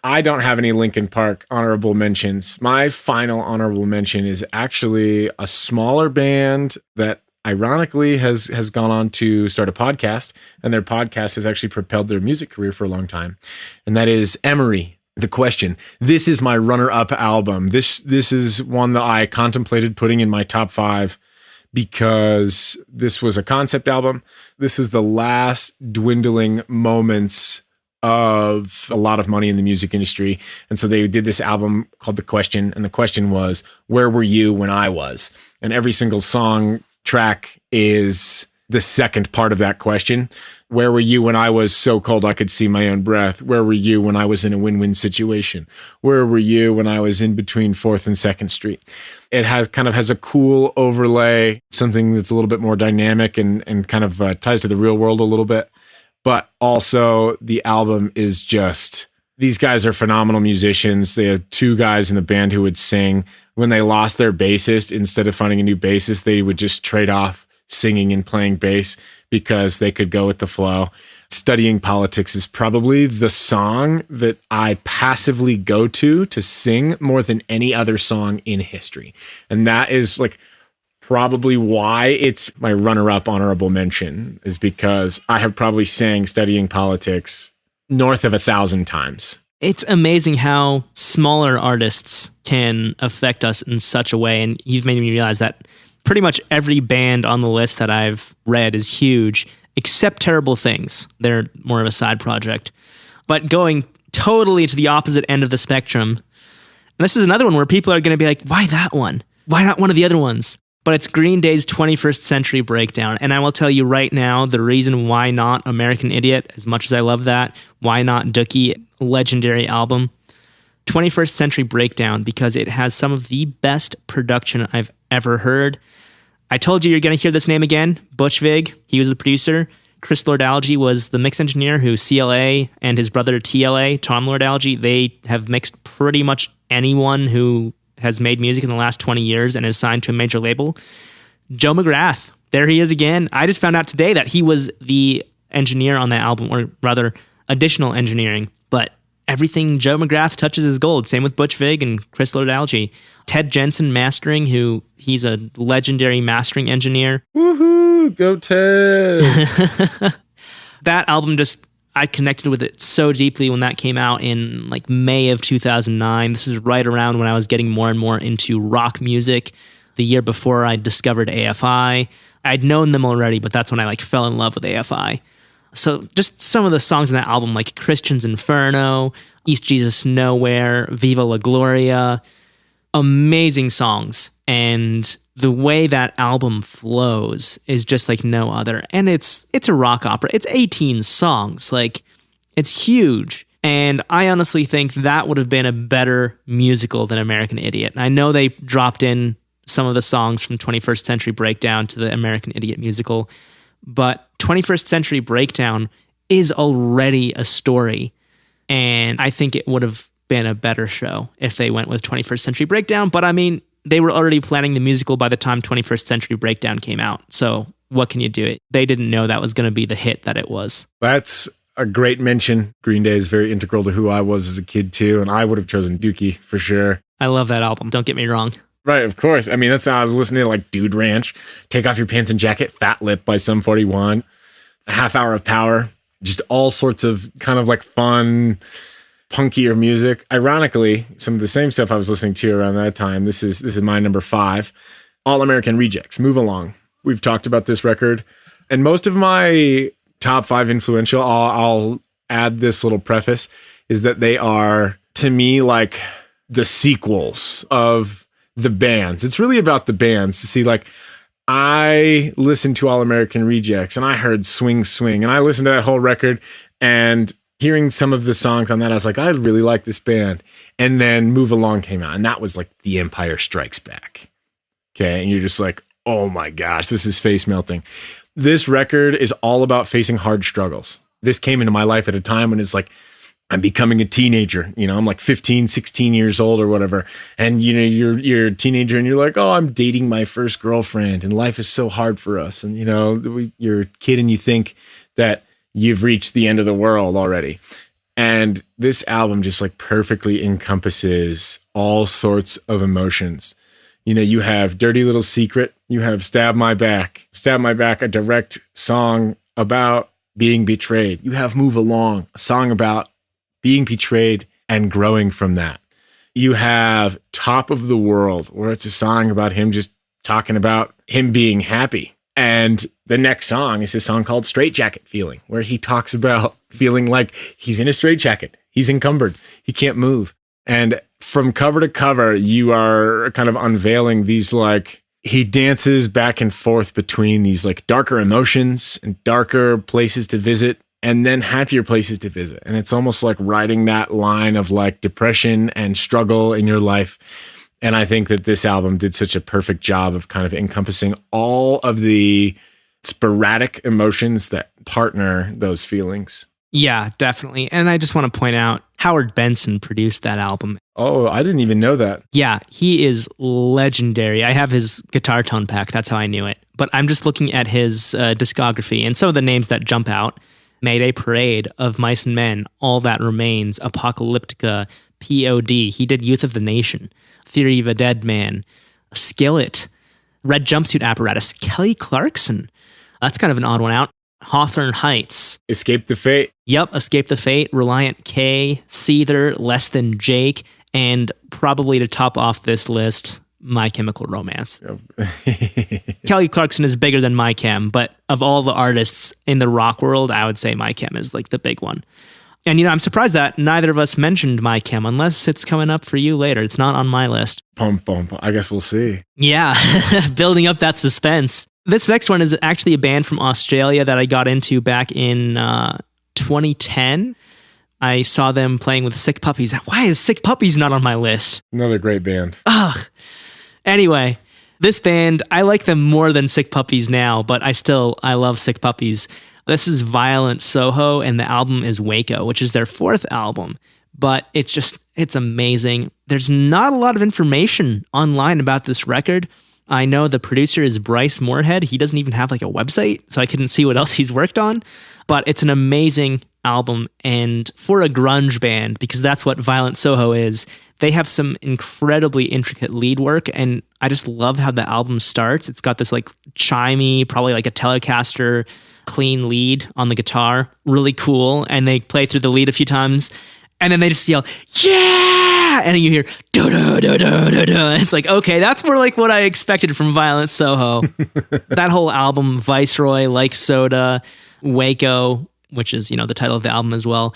I don't have any Linkin Park honorable mentions. My final honorable mention is actually a smaller band that ironically has gone on to start a podcast, and their podcast has actually propelled their music career for a long time. And that is Emery, The Question. This is my runner-up album. This is one that I contemplated putting in my top 5 because this was a concept album. This is the last dwindling moments of a lot of money in the music industry. And so they did this album called The Question. And the question was, where were you when I was? And every single song track is the second part of that question. Where were you when I was so cold I could see my own breath? Where were you when I was in a win-win situation? Where were you when I was in between 4th and 2nd Street? It has a cool overlay, something that's a little bit more dynamic and kind of ties to the real world a little bit. But also the album is just, these guys are phenomenal musicians. They have 2 guys in the band who would sing. When they lost their bassist, instead of finding a new bassist, they would just trade off singing and playing bass because they could go with the flow. Studying Politics is probably the song that I passively go to sing more than any other song in history. And that is probably why it's my runner-up honorable mention, is because I have probably sang Studying Politics north of 1,000 times. It's amazing how smaller artists can affect us in such a way. And you've made me realize that pretty much every band on the list that I've read is huge, except Terrible Things. They're more of a side project. But going totally to the opposite end of the spectrum, and this is another one where people are going to be like, why that one? Why not one of the other ones? But it's Green Day's 21st Century Breakdown. And I will tell you right now, the reason why not American Idiot, as much as I love that, why not Dookie, legendary album, 21st Century Breakdown, because it has some of the best production I've ever heard. I told you you're going to hear this name again, Butch Vig. He was the producer. Chris Lord-Alge was the mix engineer, who CLA and his brother TLA, Tom Lord-Alge, they have mixed pretty much anyone who has made music in the last 20 years and is signed to a major label. Joe McGrath, there he is again. I just found out today that he was the engineer on that album, or rather additional engineering, but everything Joe McGrath touches is gold. Same with Butch Vig and Chris Lord-Alge. Ted Jensen mastering, who he's a legendary mastering engineer. Woohoo, go Ted. That album I connected with it so deeply when that came out in May of 2009. This is right around when I was getting more and more into rock music. The year before I discovered AFI. I'd known them already, but that's when I fell in love with AFI. So just some of the songs in that album, like Christian's Inferno, East Jesus Nowhere, Viva La Gloria, amazing songs. And the way that album flows is just like no other. And it's a rock opera. It's 18 songs. It's huge. And I honestly think that would have been a better musical than American Idiot. And I know they dropped in some of the songs from 21st Century Breakdown to the American Idiot musical, but 21st Century Breakdown is already a story. And I think it would have been a better show if they went with 21st Century Breakdown. But I mean, they were already planning the musical by the time 21st Century Breakdown came out. So what can you do? They didn't know that was going to be the hit that it was. That's a great mention. Green Day is very integral to who I was as a kid too, and I would have chosen Dookie for sure. I love that album. Don't get me wrong. Right, of course. I mean, that's how I was listening to like Dude Ranch, Take Off Your Pants and Jacket, Fat Lip by Sum 41, A Half Hour of Power, just all sorts of kind of like fun, punkier music. Ironically, some of the same stuff I was listening to around that time. This is my number 5, All American Rejects, Move Along. We've talked about this record, and most of my top 5 influential, I'll add this little preface, is that they are, to me, like the sequels of the bands. It's really about the bands. To see, like, I listened to All American Rejects and I heard Swing Swing, and I listened to that whole record, and hearing some of the songs on that, I was like, I really like this band. And then Move Along came out, and that was like The Empire Strikes Back. Okay. And you're just like, oh my gosh, this is face melting. This record is all about facing hard struggles. This came into my life at a time when it's like, I'm becoming a teenager. You know, I'm like 15, 16 years old or whatever. And, you know, you're a teenager and you're like, oh, I'm dating my first girlfriend and life is so hard for us. And, you know, you're a kid and you think that you've reached the end of the world already. And this album just like perfectly encompasses all sorts of emotions. You know, you have Dirty Little Secret, you have Stab My Back, a direct song about being betrayed. You have Move Along, a song about being betrayed and growing from that. You have Top of the World, where it's a song about him just talking about him being happy. And the next song is a song called Straight Jacket Feeling, where he talks about feeling like he's in a straitjacket. He's encumbered. He can't move. And from cover to cover, you are kind of unveiling these, like, he dances back and forth between these like darker emotions and darker places to visit and then happier places to visit. And it's almost like riding that line of like depression and struggle in your life. And I think that this album did such a perfect job of kind of encompassing all of the sporadic emotions that partner those feelings. Yeah, definitely. And I just want to point out, Howard Benson produced that album. Oh, I didn't even know that. Yeah, he is legendary. I have his guitar tone pack. That's how I knew it. But I'm just looking at his discography, and some of the names that jump out: Mayday Parade, Of Mice and Men, All That Remains, Apocalyptica, P.O.D. He did Youth of the Nation, Theory of a Dead Man, Skillet, Red Jumpsuit Apparatus, Kelly Clarkson. That's kind of an odd one out. Hawthorne Heights. Escape the Fate. Yep, Escape the Fate, Reliant K, Seether, Less Than Jake, and probably to top off this list, My Chemical Romance. Yep. Kelly Clarkson is bigger than My Chem, but of all the artists in the rock world, I would say My Chem is like the big one. And, you know, I'm surprised that neither of us mentioned My Chem, unless it's coming up for you later. It's not on my list. Pum, pum, pum. I guess we'll see. Yeah, building up that suspense. This next one is actually a band from Australia that I got into back in 2010. I saw them playing with Sick Puppies. Why is Sick Puppies not on my list? Another great band. Ugh. Anyway, this band, I like them more than Sick Puppies now, but I love Sick Puppies. This is Violent Soho, and the album is Waco, which is their 4th album. But it's amazing. There's not a lot of information online about this record. I know the producer is Bryce Moorhead. He doesn't even have like a website, so I couldn't see what else he's worked on. But it's an amazing album, and for a grunge band, because that's what Violent Soho is, they have some incredibly intricate lead work, and I just love how the album starts. It's got this like chimey, probably like a Telecaster clean lead on the guitar. Really cool. And they play through the lead a few times, and then they just yell, yeah! And you hear, do-do-do-do-do-do. It's like, okay, that's more like what I expected from Violent Soho. That whole album, Viceroy, Like Soda, Waco, which is, you know, the title of the album as well.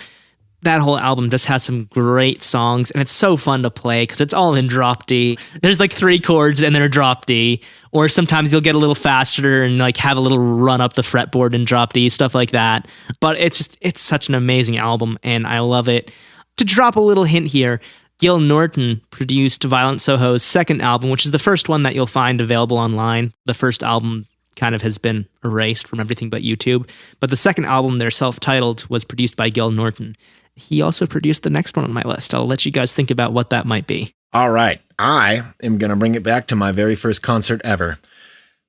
That whole album just has some great songs, and it's so fun to play because it's all in drop D. There's like 3 chords and they're drop D, or sometimes you'll get a little faster and like have a little run up the fretboard in drop D, stuff like that. But it's such an amazing album, and I love it. To drop a little hint here, Gil Norton produced Violent Soho's 2nd album, which is the first one that you'll find available online. The first album kind of has been erased from everything but YouTube. But the 2nd album, their self-titled, was produced by Gil Norton. he also produced the next one on my list. I'll let you guys think about what that might be. All right. I am going to bring it back to my very first concert ever.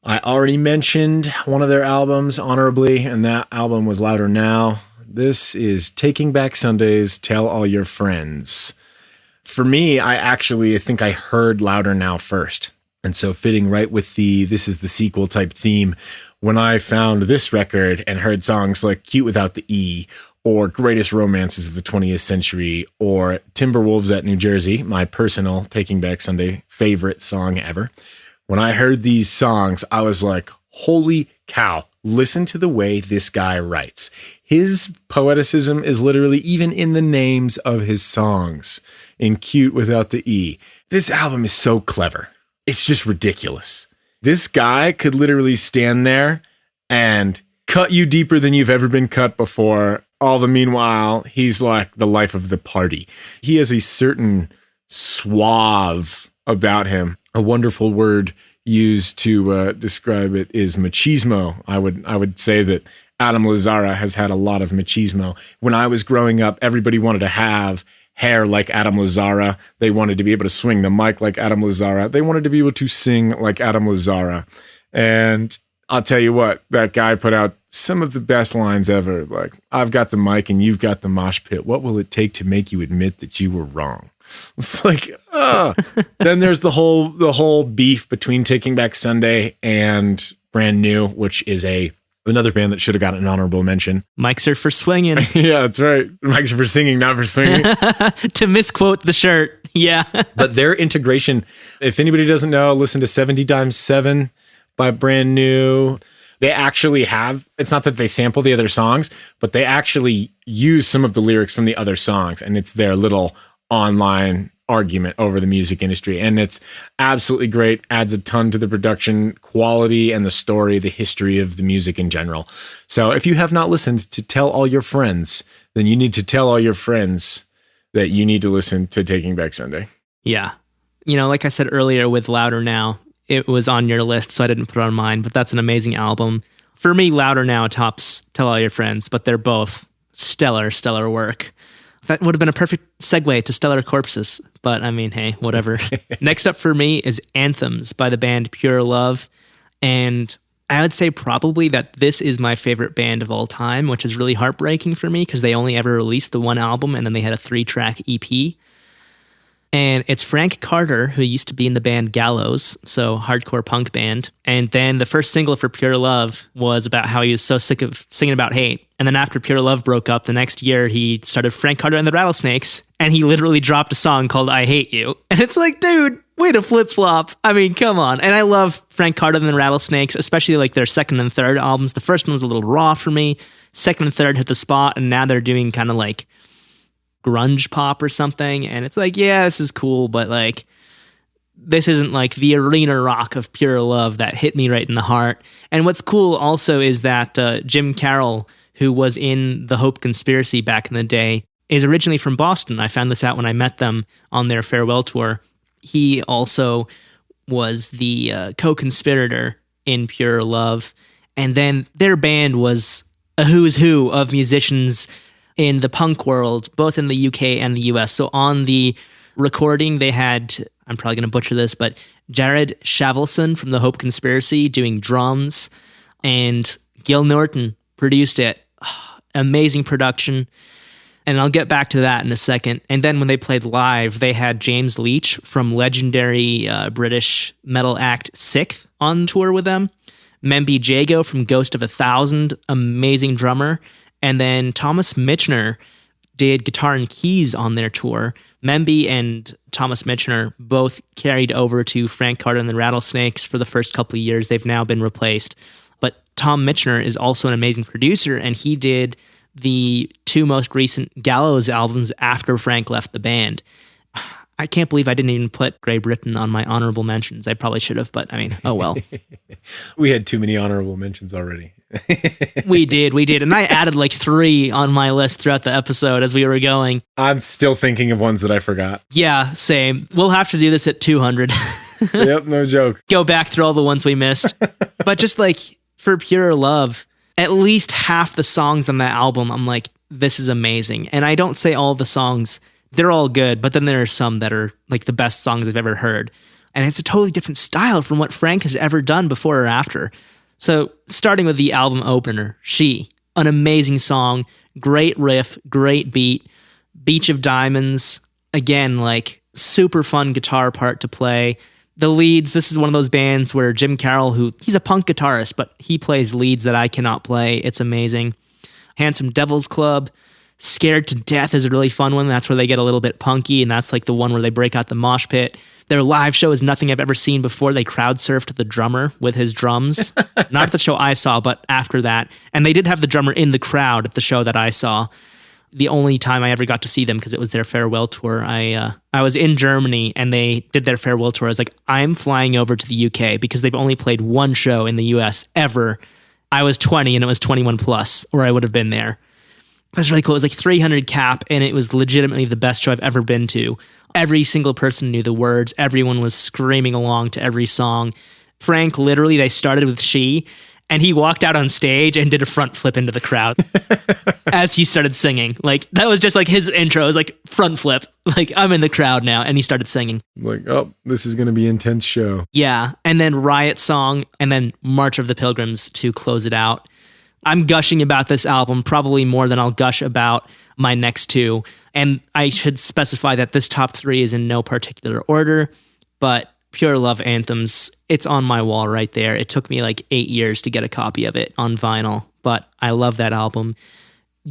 I already mentioned one of their albums honorably, and that album was Louder Now. This is Taking Back Sunday's Tell All Your Friends. For me, I think I heard Louder Now first. And so fitting right with this is the sequel type theme, when I found this record and heard songs like Cute Without the E, or Greatest Romances of the 20th Century, or Timberwolves at New Jersey, my personal Taking Back Sunday favorite song ever. When I heard these songs, I was like, holy cow, listen to the way this guy writes. His poeticism is literally even in the names of his songs, in Cute Without the E. This album is so clever. It's just ridiculous. This guy could literally stand there and cut you deeper than you've ever been cut before. All the meanwhile, he's like the life of the party. He has a certain suave about him. A wonderful word used to describe it is machismo. I would say that Adam Lazzara has had a lot of machismo. When I was growing up, everybody wanted to have hair like Adam Lazzara. They wanted to be able to swing the mic like Adam Lazzara. They wanted to be able to sing like Adam Lazzara. And I'll tell you what, that guy put out some of the best lines ever. Like, I've got the mic and you've got the mosh pit. What will it take to make you admit that you were wrong? It's like, Then there's the whole beef between Taking Back Sunday and Brand New, which is another band that should have gotten an honorable mention. Mics are for swinging. Yeah, that's right. Mics are for singing, not for swinging. To misquote the shirt. Yeah. But their integration, if anybody doesn't know, listen to 70 times 7 by Brand New. They actually it's not that they sample the other songs, but they actually use some of the lyrics from the other songs, and it's their little online argument over the music industry. And it's absolutely great, adds a ton to the production quality and the story, the history of the music in general. So if you have not listened to Tell All Your Friends, then you need to tell all your friends that you need to listen to Taking Back Sunday. Yeah. Like I said earlier with Louder Now, it was on your list, so I didn't put it on mine, but that's an amazing album. For me, Louder Now tops Tell All Your Friends, but they're both stellar work. That would have been a perfect segue to Stellar Corpses, but I mean, hey, whatever. Next up for me is Anthems by the band Pure Love, and I would say probably that this is my favorite band of all time, which is really heartbreaking for me because they only ever released the one album and then they had a 3-track EP. And it's Frank Carter, who used to be in the band Gallows, so hardcore punk band. And then the first single for Pure Love was about how he was so sick of singing about hate. And then after Pure Love broke up, the next year he started Frank Carter and the Rattlesnakes, and he literally dropped a song called I Hate You. And it's like, dude, way to flip-flop. I mean, come on. And I love Frank Carter and the Rattlesnakes, especially like their second and third albums. The first one was a little raw for me. Second and third hit the spot, and now they're doing kind of like grunge pop or something, and it's like, yeah, this is cool, but like this isn't like the arena rock of Pure Love that hit me right in the heart. And what's cool also is that Jim Carroll, who was in the Hope Conspiracy back in the day, is originally from Boston. I found this out when I met them on their farewell tour. He also was the co-conspirator in Pure Love, and then their band was a who's who of musicians in the punk world, both in the UK and the US. So on the recording, they had, I'm probably going to butcher this, but Jared Shavelson from the Hope Conspiracy doing drums, and Gil Norton produced it. Amazing production. And I'll get back to that in a second. And then when they played live, they had James Leach from legendary British metal act Sixth on tour with them. Memby Jago from Ghost of a Thousand, amazing drummer. And then Thomas Michener did guitar and keys on their tour. Memby and Thomas Michener both carried over to Frank Carter and the Rattlesnakes for the first couple of years. They've now been replaced. But Tom Michener is also an amazing producer, and he did the 2 most recent Gallows albums after Frank left the band. I can't believe I didn't even put Grey Britain on my honorable mentions. I probably should have, but I mean, oh well. We had too many honorable mentions already. We did. And I added like 3 on my list throughout the episode as we were going. I'm still thinking of ones that I forgot. Yeah, same. We'll have to do this at 200. Yep, no joke. Go back through all the ones we missed. But just like for Pure Love, at least half the songs on that album, I'm like, this is amazing. And I don't say all the songs, they're all good, but then there are some that are like the best songs I've ever heard. And it's a totally different style from what Frank has ever done before or after. So starting with the album opener, She, an amazing song, great riff, great beat, Beach of Diamonds, again, like super fun guitar part to play. The leads, this is one of those bands where Jim Carroll, he's a punk guitarist, but he plays leads that I cannot play. It's amazing. Handsome Devil's Club, Scared to Death is a really fun one. That's where they get a little bit punky, and that's like the one where they break out the mosh pit. Their live show is nothing I've ever seen before. They crowd surfed the drummer with his drums. Not at the show I saw, but after that. And they did have the drummer in the crowd at the show that I saw. The only time I ever got to see them, because it was their farewell tour, I was in Germany and they did their farewell tour. I was like, I'm flying over to the UK because they've only played one show in the US ever. I was 20 and it was 21 plus, or I would have been there. It was really cool. It was like 300 cap and it was legitimately the best show I've ever been to. Every single person knew the words. Everyone was screaming along to every song. Frank, literally, they started with She, and he walked out on stage and did a front flip into the crowd as he started singing. Like, that was just like his intro. It was like front flip. Like, I'm in the crowd now. And he started singing. Like, oh, this is going to be an intense show. Yeah. And then Riot Song, and then March of the Pilgrims to close it out. I'm gushing about this album probably more than I'll gush about my next two. And I should specify that this top three is in no particular order, but Pure Love Anthems, it's on my wall right there. It took me like 8 years to get a copy of it on vinyl, but I love that album.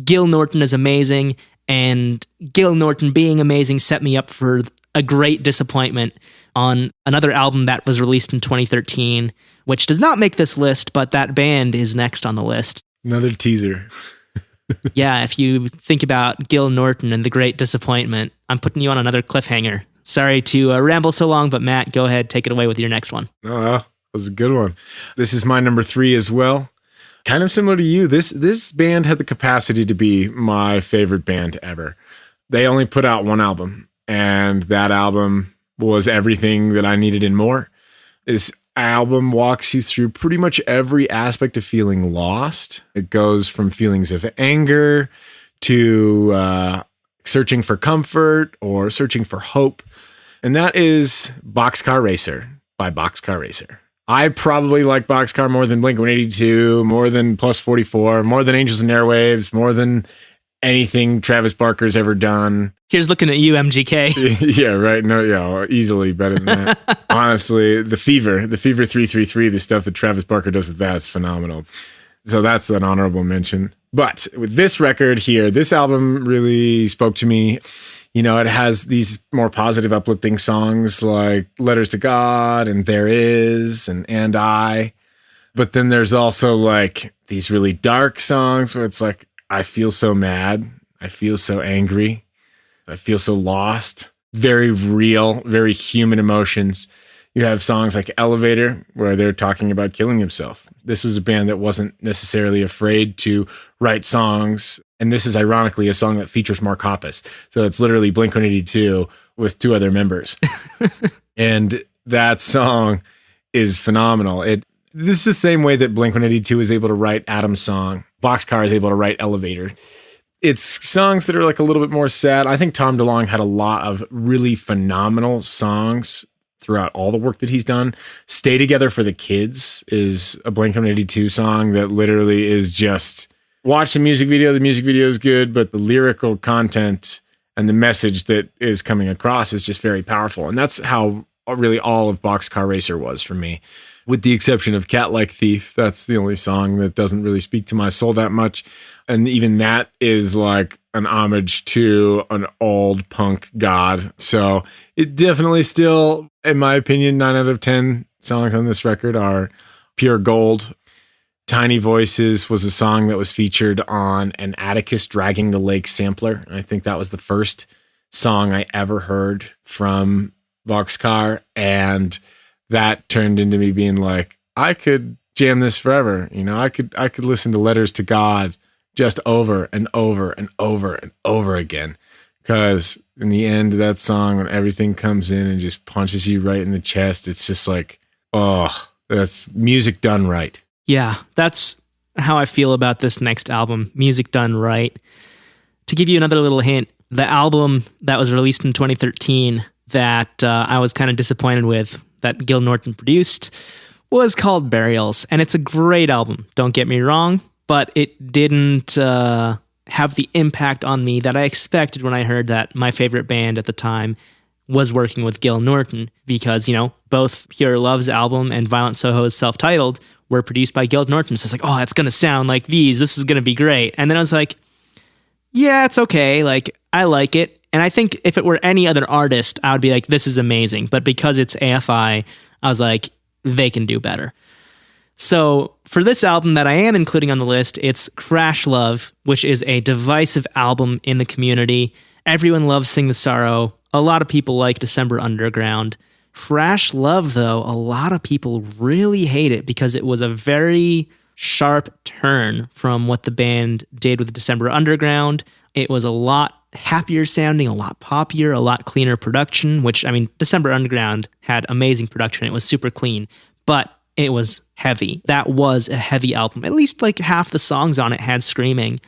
Gil Norton is amazing, and Gil Norton being amazing set me up for a great disappointment on another album that was released in 2013, which does not make this list, but that band is next on the list. Another teaser. Yeah, if you think about Gil Norton and the Great Disappointment, I'm putting you on another cliffhanger. Sorry to ramble so long, but Matt, go ahead, take it away with your next one. Oh, that was a good one. This is my number 3 as well. Kind of similar to you. This band had the capacity to be my favorite band ever. They only put out one album, and that album was everything that I needed and more. This album walks you through pretty much every aspect of feeling lost. It goes from feelings of anger to searching for comfort or searching for hope. And that is Boxcar Racer by Boxcar Racer. I probably like Boxcar more than Blink-182, more than Plus 44, more than Angels and Airwaves, more than anything Travis Barker's ever done. Here's looking at you, MGK. Yeah, right. No, yeah, easily better than that. Honestly, the Fever 333, the stuff that Travis Barker does with that is phenomenal. So that's an honorable mention. But with this record here, this album really spoke to me. You know, it has these more positive, uplifting songs like Letters to God and There Is and I. But then there's also like these really dark songs where it's like, I feel so mad. I feel so angry. I feel so lost. Very real, very human emotions. You have songs like Elevator, where they're talking about killing himself. This was a band that wasn't necessarily afraid to write songs. And this is ironically a song that features Mark Hoppus. So it's literally Blink-182 with 2 other members. And that song is phenomenal. This is the same way that Blink-182 is able to write Adam's Song. Boxcar is able to write Elevator. It's songs that are like a little bit more sad. I think Tom DeLonge had a lot of really phenomenal songs throughout all the work that he's done. Stay Together for the Kids is a Blink-182 song that literally is just, watch the music video. The music video is good, but the lyrical content and the message that is coming across is just very powerful. And that's how really all of Boxcar Racer was for me. With the exception of Cat Like Thief, that's the only song that doesn't really speak to my soul that much. And even that is like an homage to an old punk god. So it definitely still, in my opinion, 9 out of 10 songs on this record are pure gold. Tiny Voices was a song that was featured on an Atticus Dragging the Lake sampler. I think that was the first song I ever heard from Boxcar, and that turned into me being like, I could jam this forever. You know, I could listen to Letters to God just over and over and over and over again. Because in the end of that song, when everything comes in and just punches you right in the chest, it's just like, oh, that's music done right. Yeah, that's how I feel about this next album. Music done right. To give you another little hint, the album that was released in 2013 that I was kind of disappointed with, that Gil Norton produced, was called Burials. And it's a great album, don't get me wrong, but it didn't have the impact on me that I expected when I heard that my favorite band at the time was working with Gil Norton, because, you know, both Pure Love's album and Violent Soho's self-titled were produced by Gil Norton. So it's like, oh, it's going to sound like these. This is going to be great. And then I was like, yeah, it's okay. Like, I like it. And I think if it were any other artist, I would be like, this is amazing. But because it's AFI, I was like, they can do better. So for this album that I am including on the list, it's Crash Love, which is a divisive album in the community. Everyone loves Sing the Sorrow. A lot of people like December Underground. Crash Love, though, a lot of people really hate it because it was a very sharp turn from what the band did with December Underground. It was a lot happier sounding, a lot poppier, a lot cleaner production, which, I mean, December Underground had amazing production. It was super clean, but it was heavy. That was a heavy album. At least like half the songs on it had screaming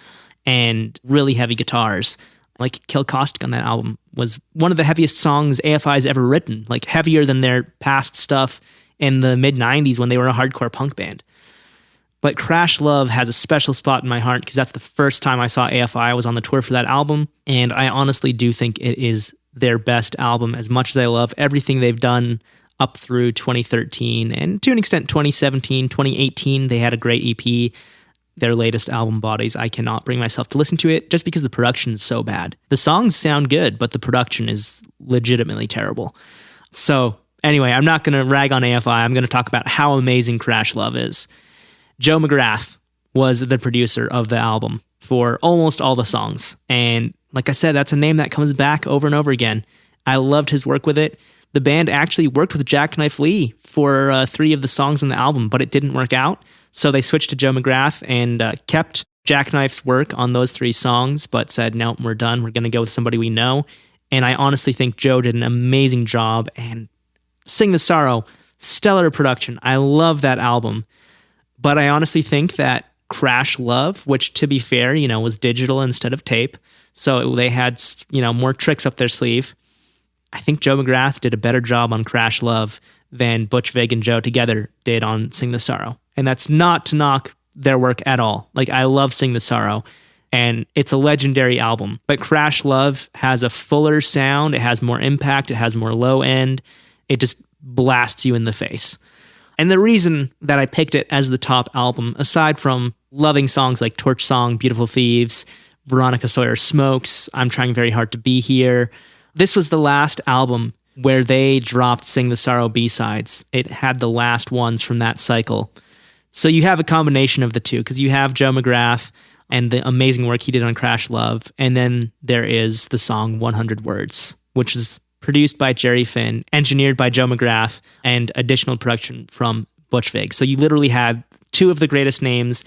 and really heavy guitars. Like Kill Caustic on that album was one of the heaviest songs AFI's ever written, like heavier than their past stuff in the mid-90s when they were a hardcore punk band. But Crash Love has a special spot in my heart because that's the first time I saw AFI. I was on the tour for that album, and I honestly do think it is their best album, as much as I love everything they've done up through 2013, and to an extent 2017, 2018, they had a great EP. Their latest album, Bodies, I cannot bring myself to listen to it just because the production is so bad. The songs sound good, but the production is legitimately terrible. So anyway, I'm not going to rag on AFI. I'm going to talk about how amazing Crash Love is. Joe McGrath was the producer of the album for almost all the songs. And like I said, that's a name that comes back over and over again. I loved his work with it. The band actually worked with Jackknife Lee for 3 of the songs on the album, but it didn't work out. So they switched to Joe McGrath and kept Jackknife's work on those 3 songs, but said, no, we're done. We're going to go with somebody we know. And I honestly think Joe did an amazing job. And Sing the Sorrow, stellar production. I love that album. But I honestly think that Crash Love, which to be fair, you know, was digital instead of tape, so they had, you know, more tricks up their sleeve. I think Joe McGrath did a better job on Crash Love than Butch Vig and Joe together did on Sing the Sorrow. And that's not to knock their work at all. Like, I love Sing the Sorrow, and it's a legendary album. But Crash Love has a fuller sound. It has more impact. It has more low end. It just blasts you in the face. And the reason that I picked it as the top album, aside from loving songs like Torch Song, Beautiful Thieves, Veronica Sawyer Smokes, I'm Trying Very Hard to Be Here, this was the last album where they dropped Sing the Sorrow B-sides. It had the last ones from that cycle. So you have a combination of the two, because you have Joe McGrath and the amazing work he did on Crash Love, and then there is the song 100 Words, which is produced by Jerry Finn, engineered by Joe McGrath, and additional production from Butch Vig. So you literally had 2 of the greatest names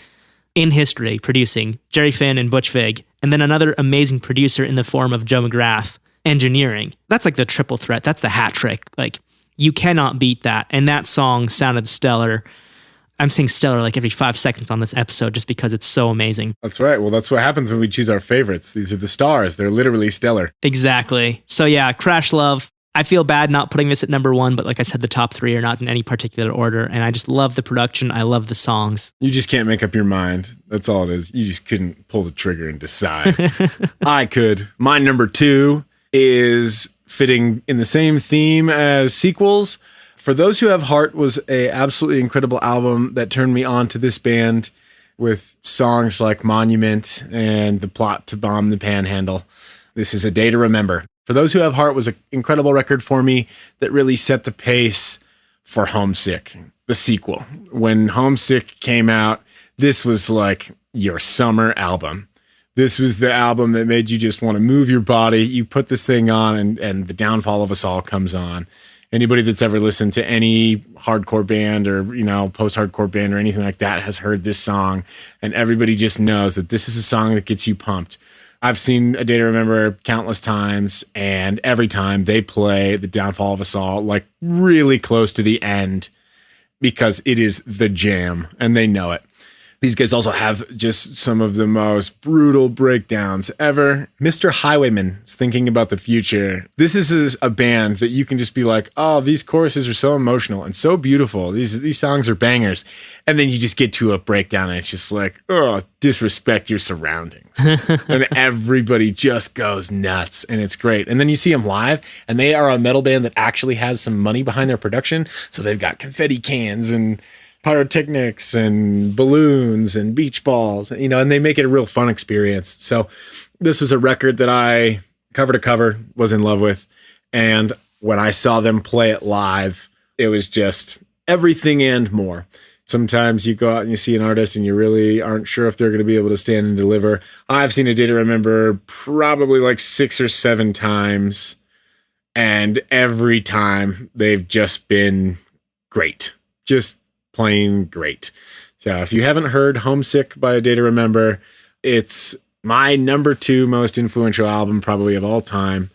in history producing, Jerry Finn and Butch Vig, and then another amazing producer in the form of Joe McGrath engineering. That's like the triple threat. That's the hat trick. Like, you cannot beat that. And that song sounded stellar. I'm saying stellar like every 5 seconds on this episode just because it's so amazing. That's right. Well, that's what happens when we choose our favorites. These are the stars. They're literally stellar. Exactly. So yeah, Crash Love. I feel bad not putting this at number 1, but like I said, the top 3 are not in any particular order. And I just love the production. I love the songs. You just can't make up your mind. That's all it is. You just couldn't pull the trigger and decide. I could. My number 2 is fitting in the same theme as sequels. For Those Who Have Heart was a absolutely incredible album that turned me on to this band with songs like Monument and The Plot to Bomb the Panhandle. This is A Day to Remember. For Those Who Have Heart was an incredible record for me that really set the pace for Homesick, the sequel. When Homesick came out, this was like your summer album. This was the album that made you just want to move your body. You put this thing on and The Downfall of Us All comes on. Anybody that's ever listened to any hardcore band or, you know, post-hardcore band or anything like that has heard this song, and everybody just knows that this is a song that gets you pumped. I've seen A Day to Remember countless times, and every time they play The Downfall of Us All, like really close to the end, because it is the jam, and they know it. These guys also have just some of the most brutal breakdowns ever. Mr. Highwayman is thinking about the future. This is a band that you can just be like, oh, these choruses are so emotional and so beautiful. These songs are bangers. And then you just get to a breakdown and it's just like, oh, disrespect your surroundings. And everybody just goes nuts and it's great. And then you see them live and they are a metal band that actually has some money behind their production. So they've got confetti cans and pyrotechnics and balloons and beach balls, and they make it a real fun experience. So this was a record that I cover to cover was in love with. And when I saw them play it live, it was just everything and more. Sometimes you go out and you see an artist and you really aren't sure if they're going to be able to stand and deliver. I've seen A Day to Remember probably like 6 or 7 times. And every time they've just been great. Just plain great. So if you haven't heard Homesick by A Day to Remember, it's my number 2 most influential album probably of all time.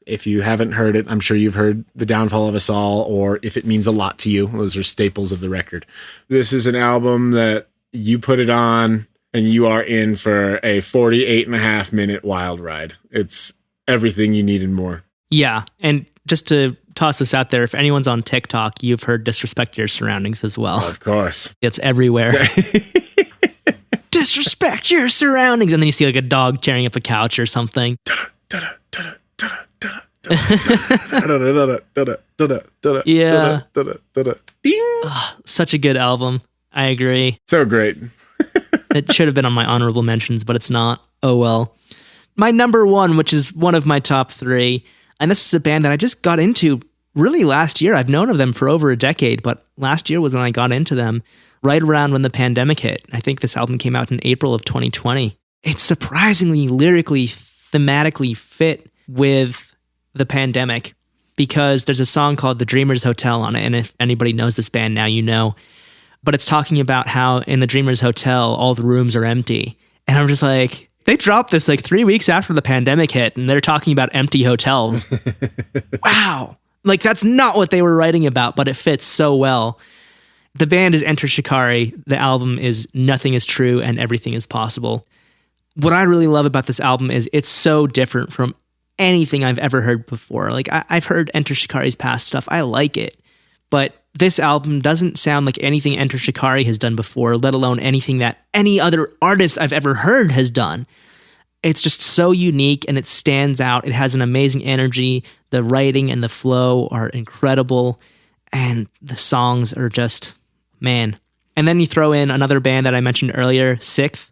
If you haven't heard it, I'm sure you've heard The Downfall of Us All or If It Means a Lot to You. Those are staples of the record. This is an album that you put it on and you are in for a 48.5-minute wild ride. It's everything you need and more. Yeah. And just to toss this out there, if anyone's on TikTok, you've heard Disrespect Your Surroundings as well. Of course. It's everywhere. Disrespect your surroundings. And then you see like a dog tearing up a couch or something. Yeah. Such a good album. I agree. So great. It should have been on my honorable mentions, but it's not. Oh well. My number 1, which is one of my top 3, and this is a band that I just got into really last year. I've known of them for over a decade, but last year was when I got into them, right around when the pandemic hit. I think this album came out in April of 2020. It's surprisingly lyrically, thematically fit with the pandemic because there's a song called The Dreamers Hotel on it. And if anybody knows this band now, you know. But it's talking about how in the Dreamers Hotel, all the rooms are empty. And I'm just like, they dropped this like 3 weeks after the pandemic hit, and they're talking about empty hotels. Wow. Like, that's not what they were writing about, but it fits so well. The band is Enter Shikari. The album is Nothing Is True and Everything Is Possible. What I really love about this album is it's so different from anything I've ever heard before. Like, I've heard Enter Shikari's past stuff. I like it. But this album doesn't sound like anything Enter Shikari has done before, let alone anything that any other artist I've ever heard has done. It's just so unique and it stands out. It has an amazing energy. The writing and the flow are incredible. And the songs are just, man. And then you throw in another band that I mentioned earlier, Sixth.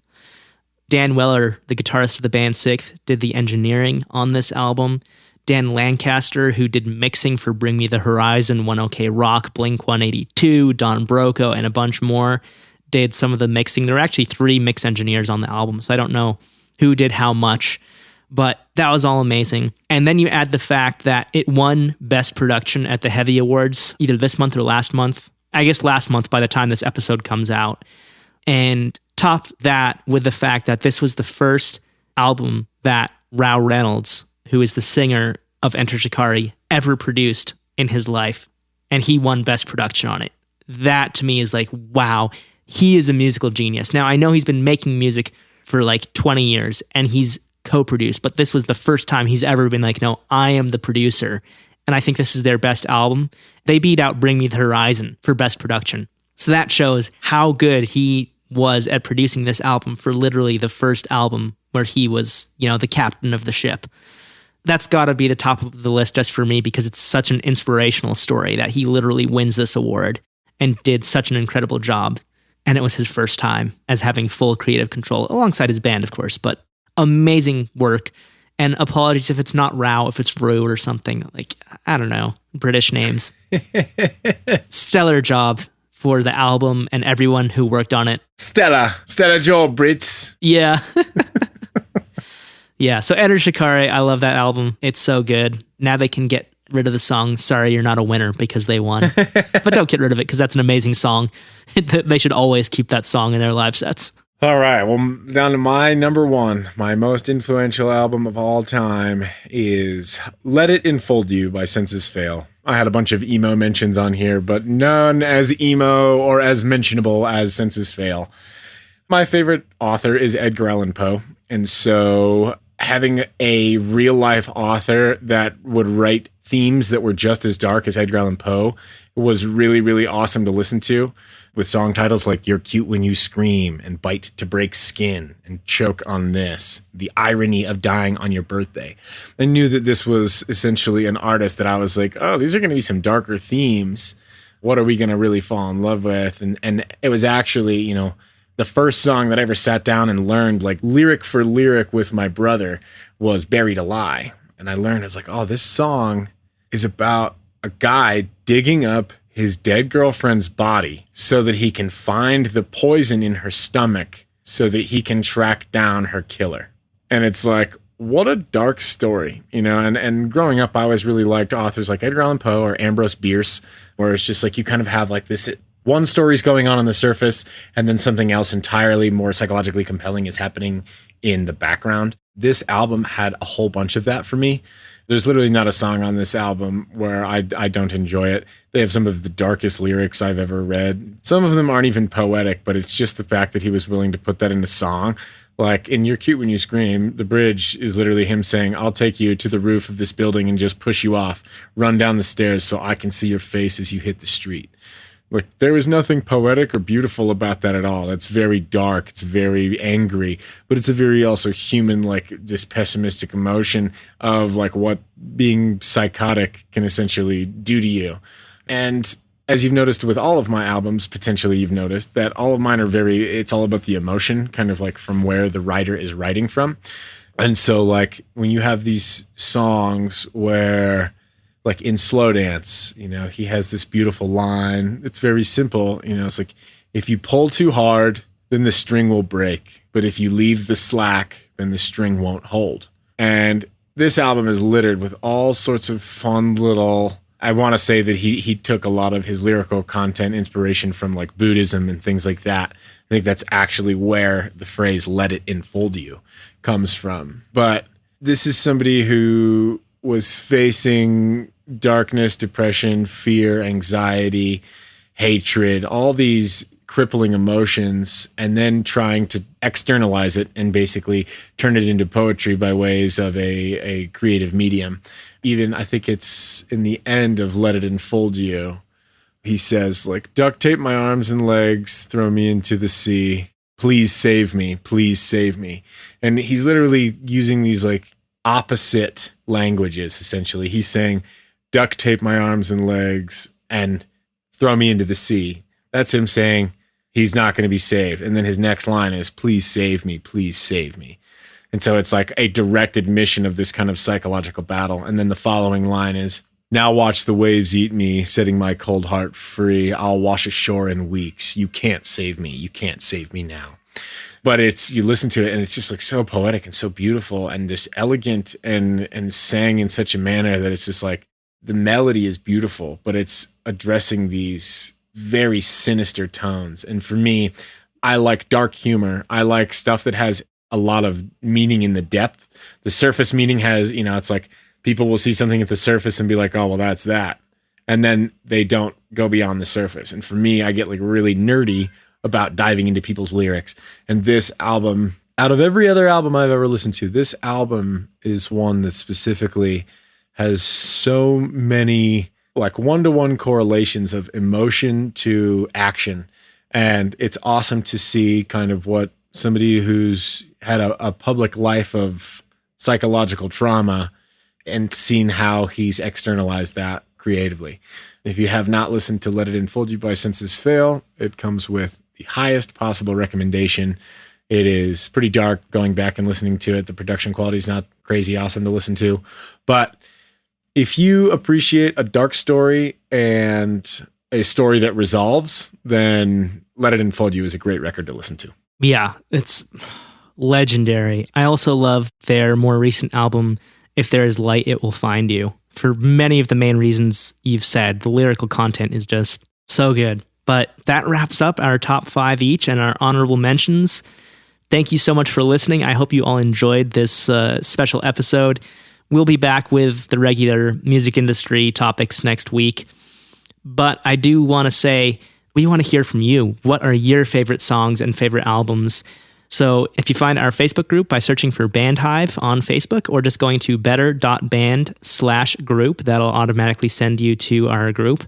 Dan Weller, the guitarist of the band Sixth, did the engineering on this album. Dan Lancaster, who did mixing for Bring Me the Horizon, One OK Rock, Blink-182, Don Broco, and a bunch more, did some of the mixing. There were actually 3 mix engineers on the album, so I don't know who did how much, but that was all amazing. And then you add the fact that it won Best Production at the Heavy Awards, either this month or last month. I guess last month by the time this episode comes out. And top that with the fact that this was the first album that Rao Reynolds, who is the singer of Enter Shikari, ever produced in his life. And he won Best Production on it. That to me is like, wow, he is a musical genius. Now, I know he's been making music for like 20 years and he's co-produced, but this was the first time he's ever been like, no, I am the producer. And I think this is their best album. They beat out Bring Me the Horizon for Best Production. So that shows how good he was at producing this album for literally the first album where he was, the captain of the ship. That's got to be the top of the list just for me because it's such an inspirational story that he literally wins this award and did such an incredible job. And it was his first time as having full creative control alongside his band, of course, but amazing work. And apologies if it's not Rao, if it's Rue or something. Like, I don't know, British names. Stellar job for the album and everyone who worked on it. Stellar job, Brits. Yeah. Yeah, so Enter Shikari, I love that album. It's so good. Now they can get rid of the song Sorry You're Not a Winner because they won. But don't get rid of it because that's an amazing song. They should always keep that song in their live sets. All right, well, down to my number 1. My most influential album of all time is Let It Enfold You by Senses Fail. I had a bunch of emo mentions on here, but none as emo or as mentionable as Senses Fail. My favorite author is Edgar Allan Poe. And so having a real life author that would write themes that were just as dark as Edgar Allan Poe was really, really awesome to listen to, with song titles like You're Cute When You Scream and Bite to Break Skin and Choke on This, The Irony of Dying on Your Birthday. I knew that this was essentially an artist that I was like, oh, these are going to be some darker themes. What are we going to really fall in love with? And it was actually, you know, the first song that I ever sat down and learned like lyric for lyric with my brother was Buried Alive. And I learned, I was like, oh, this song is about a guy digging up his dead girlfriend's body so that he can find the poison in her stomach so that he can track down her killer. And it's like, what a dark story, you know? And growing up, I always really liked authors like Edgar Allan Poe or Ambrose Bierce, where it's just like you kind of have like this one story's going on the surface and then something else entirely more psychologically compelling is happening in the background. This album had a whole bunch of that for me. There's literally not a song on this album where I don't enjoy it. They have some of the darkest lyrics I've ever read. Some of them aren't even poetic, but it's just the fact that he was willing to put that in a song. Like in You're Cute When You Scream, the bridge is literally him saying, I'll take you to the roof of this building and just push you off. Run down the stairs so I can see your face as you hit the street. Like, there was nothing poetic or beautiful about that at all. It's very dark. It's very angry, but it's a very also human, like this pessimistic emotion of like what being psychotic can essentially do to you. And as you've noticed with all of my albums, potentially you've noticed that all of mine are it's all about the emotion, kind of like from where the writer is writing from. And so like when you have these songs where, like in Slow Dance, you know, he has this beautiful line. It's very simple. You know, it's like, if you pull too hard, then the string will break. But if you leave the slack, then the string won't hold. And this album is littered with all sorts of fun little, I want to say that he took a lot of his lyrical content inspiration from like Buddhism and things like that. I think that's actually where the phrase "let it enfold you" comes from. But this is somebody who was facing darkness, depression, fear, anxiety, hatred, all these crippling emotions, and then trying to externalize it and basically turn it into poetry by ways of a creative medium. Even, I think it's in the end of Let It Enfold You, he says, like, duct tape my arms and legs, throw me into the sea. Please save me. Please save me. And he's literally using these like opposite languages, essentially. He's saying, duct tape my arms and legs and throw me into the sea. That's him saying he's not going to be saved. And then his next line is, please save me, please save me. And so it's like a direct admission of this kind of psychological battle. And then the following line is, now watch the waves eat me, setting my cold heart free. I'll wash ashore in weeks. You can't save me. You can't save me now. But you listen to it and it's just like so poetic and so beautiful and just elegant and sang in such a manner that it's just like, the melody is beautiful, but it's addressing these very sinister tones. And for me, I like dark humor. I like stuff that has a lot of meaning in the depth. The surface meaning has, you know, it's like people will see something at the surface and be like, oh, well, that's that. And then they don't go beyond the surface. And for me, I get like really nerdy about diving into people's lyrics. And this album, out of every other album I've ever listened to, this album is one that specifically has so many like one-to-one correlations of emotion to action. And it's awesome to see kind of what somebody who's had a public life of psychological trauma and seen how he's externalized that creatively. If you have not listened to Let It Enfold You by Senses Fail, it comes with the highest possible recommendation. It is pretty dark going back and listening to it. The production quality is not crazy awesome to listen to, but if you appreciate a dark story and a story that resolves, then Let It Enfold You is a great record to listen to. Yeah, it's legendary. I also love their more recent album, If There Is Light, It Will Find You. For many of the main reasons you've said, the lyrical content is just so good. But that wraps up our top 5 each and our honorable mentions. Thank you so much for listening. I hope you all enjoyed this special episode. We'll be back with the regular music industry topics next week. But I do want to say We want to hear from you. What are your favorite songs and favorite albums? So if you find our Facebook group by searching for Bandhive on Facebook or just going to better.band/group, that'll automatically send you to our group.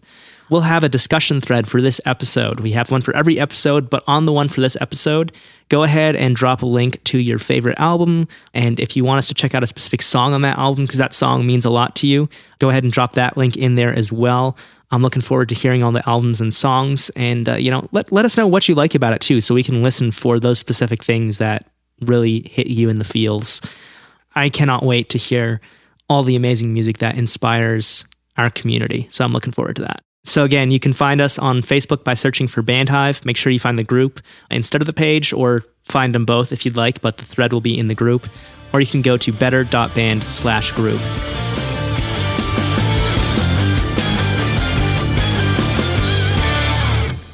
We'll have a discussion thread for this episode. We have one for every episode, but on the one for this episode, go ahead and drop a link to your favorite album. And if you want us to check out a specific song on that album, because that song means a lot to you, go ahead and drop that link in there as well. I'm looking forward to hearing all the albums and songs. And, let us know what you like about it too, so we can listen for those specific things that really hit you in the feels. I cannot wait to hear all the amazing music that inspires our community. So I'm looking forward to that. So again, you can find us on Facebook by searching for Bandhive. Make sure you find the group instead of the page, or find them both if you'd like, but the thread will be in the group. Or you can go to better.band/group.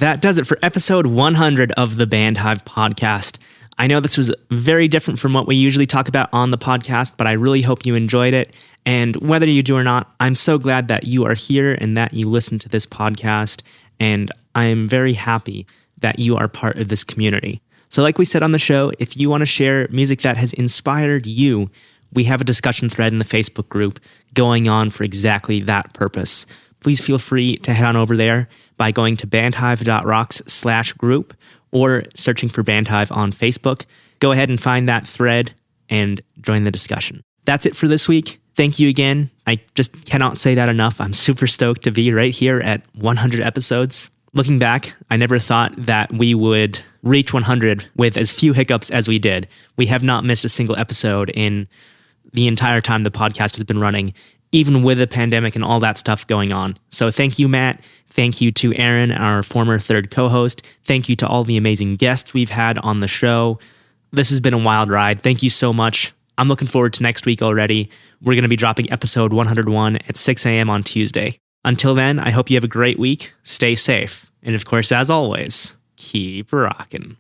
That does it for episode 100 of the Bandhive Podcast. I know this was very different from what we usually talk about on the podcast, but I really hope you enjoyed it. And whether you do or not, I'm so glad that you are here and that you listen to this podcast. And I'm very happy that you are part of this community. So like we said on the show, if you want to share music that has inspired you, we have a discussion thread in the Facebook group going on for exactly that purpose. Please feel free to head on over there by going to bandhive.rocks/group or searching for Bandhive on Facebook. Go ahead and find that thread and join the discussion. That's it for this week. Thank you again. I just cannot say that enough. I'm super stoked to be right here at 100 episodes. Looking back, I never thought that we would reach 100 with as few hiccups as we did. We have not missed a single episode in the entire time the podcast has been running, even with the pandemic and all that stuff going on. So thank you, Matt. Thank you to Aaron, our former third co-host. Thank you to all the amazing guests we've had on the show. This has been a wild ride. Thank you so much. I'm looking forward to next week already. We're going to be dropping episode 101 at 6 a.m. on Tuesday. Until then, I hope you have a great week. Stay safe. And of course, as always, keep rockin'.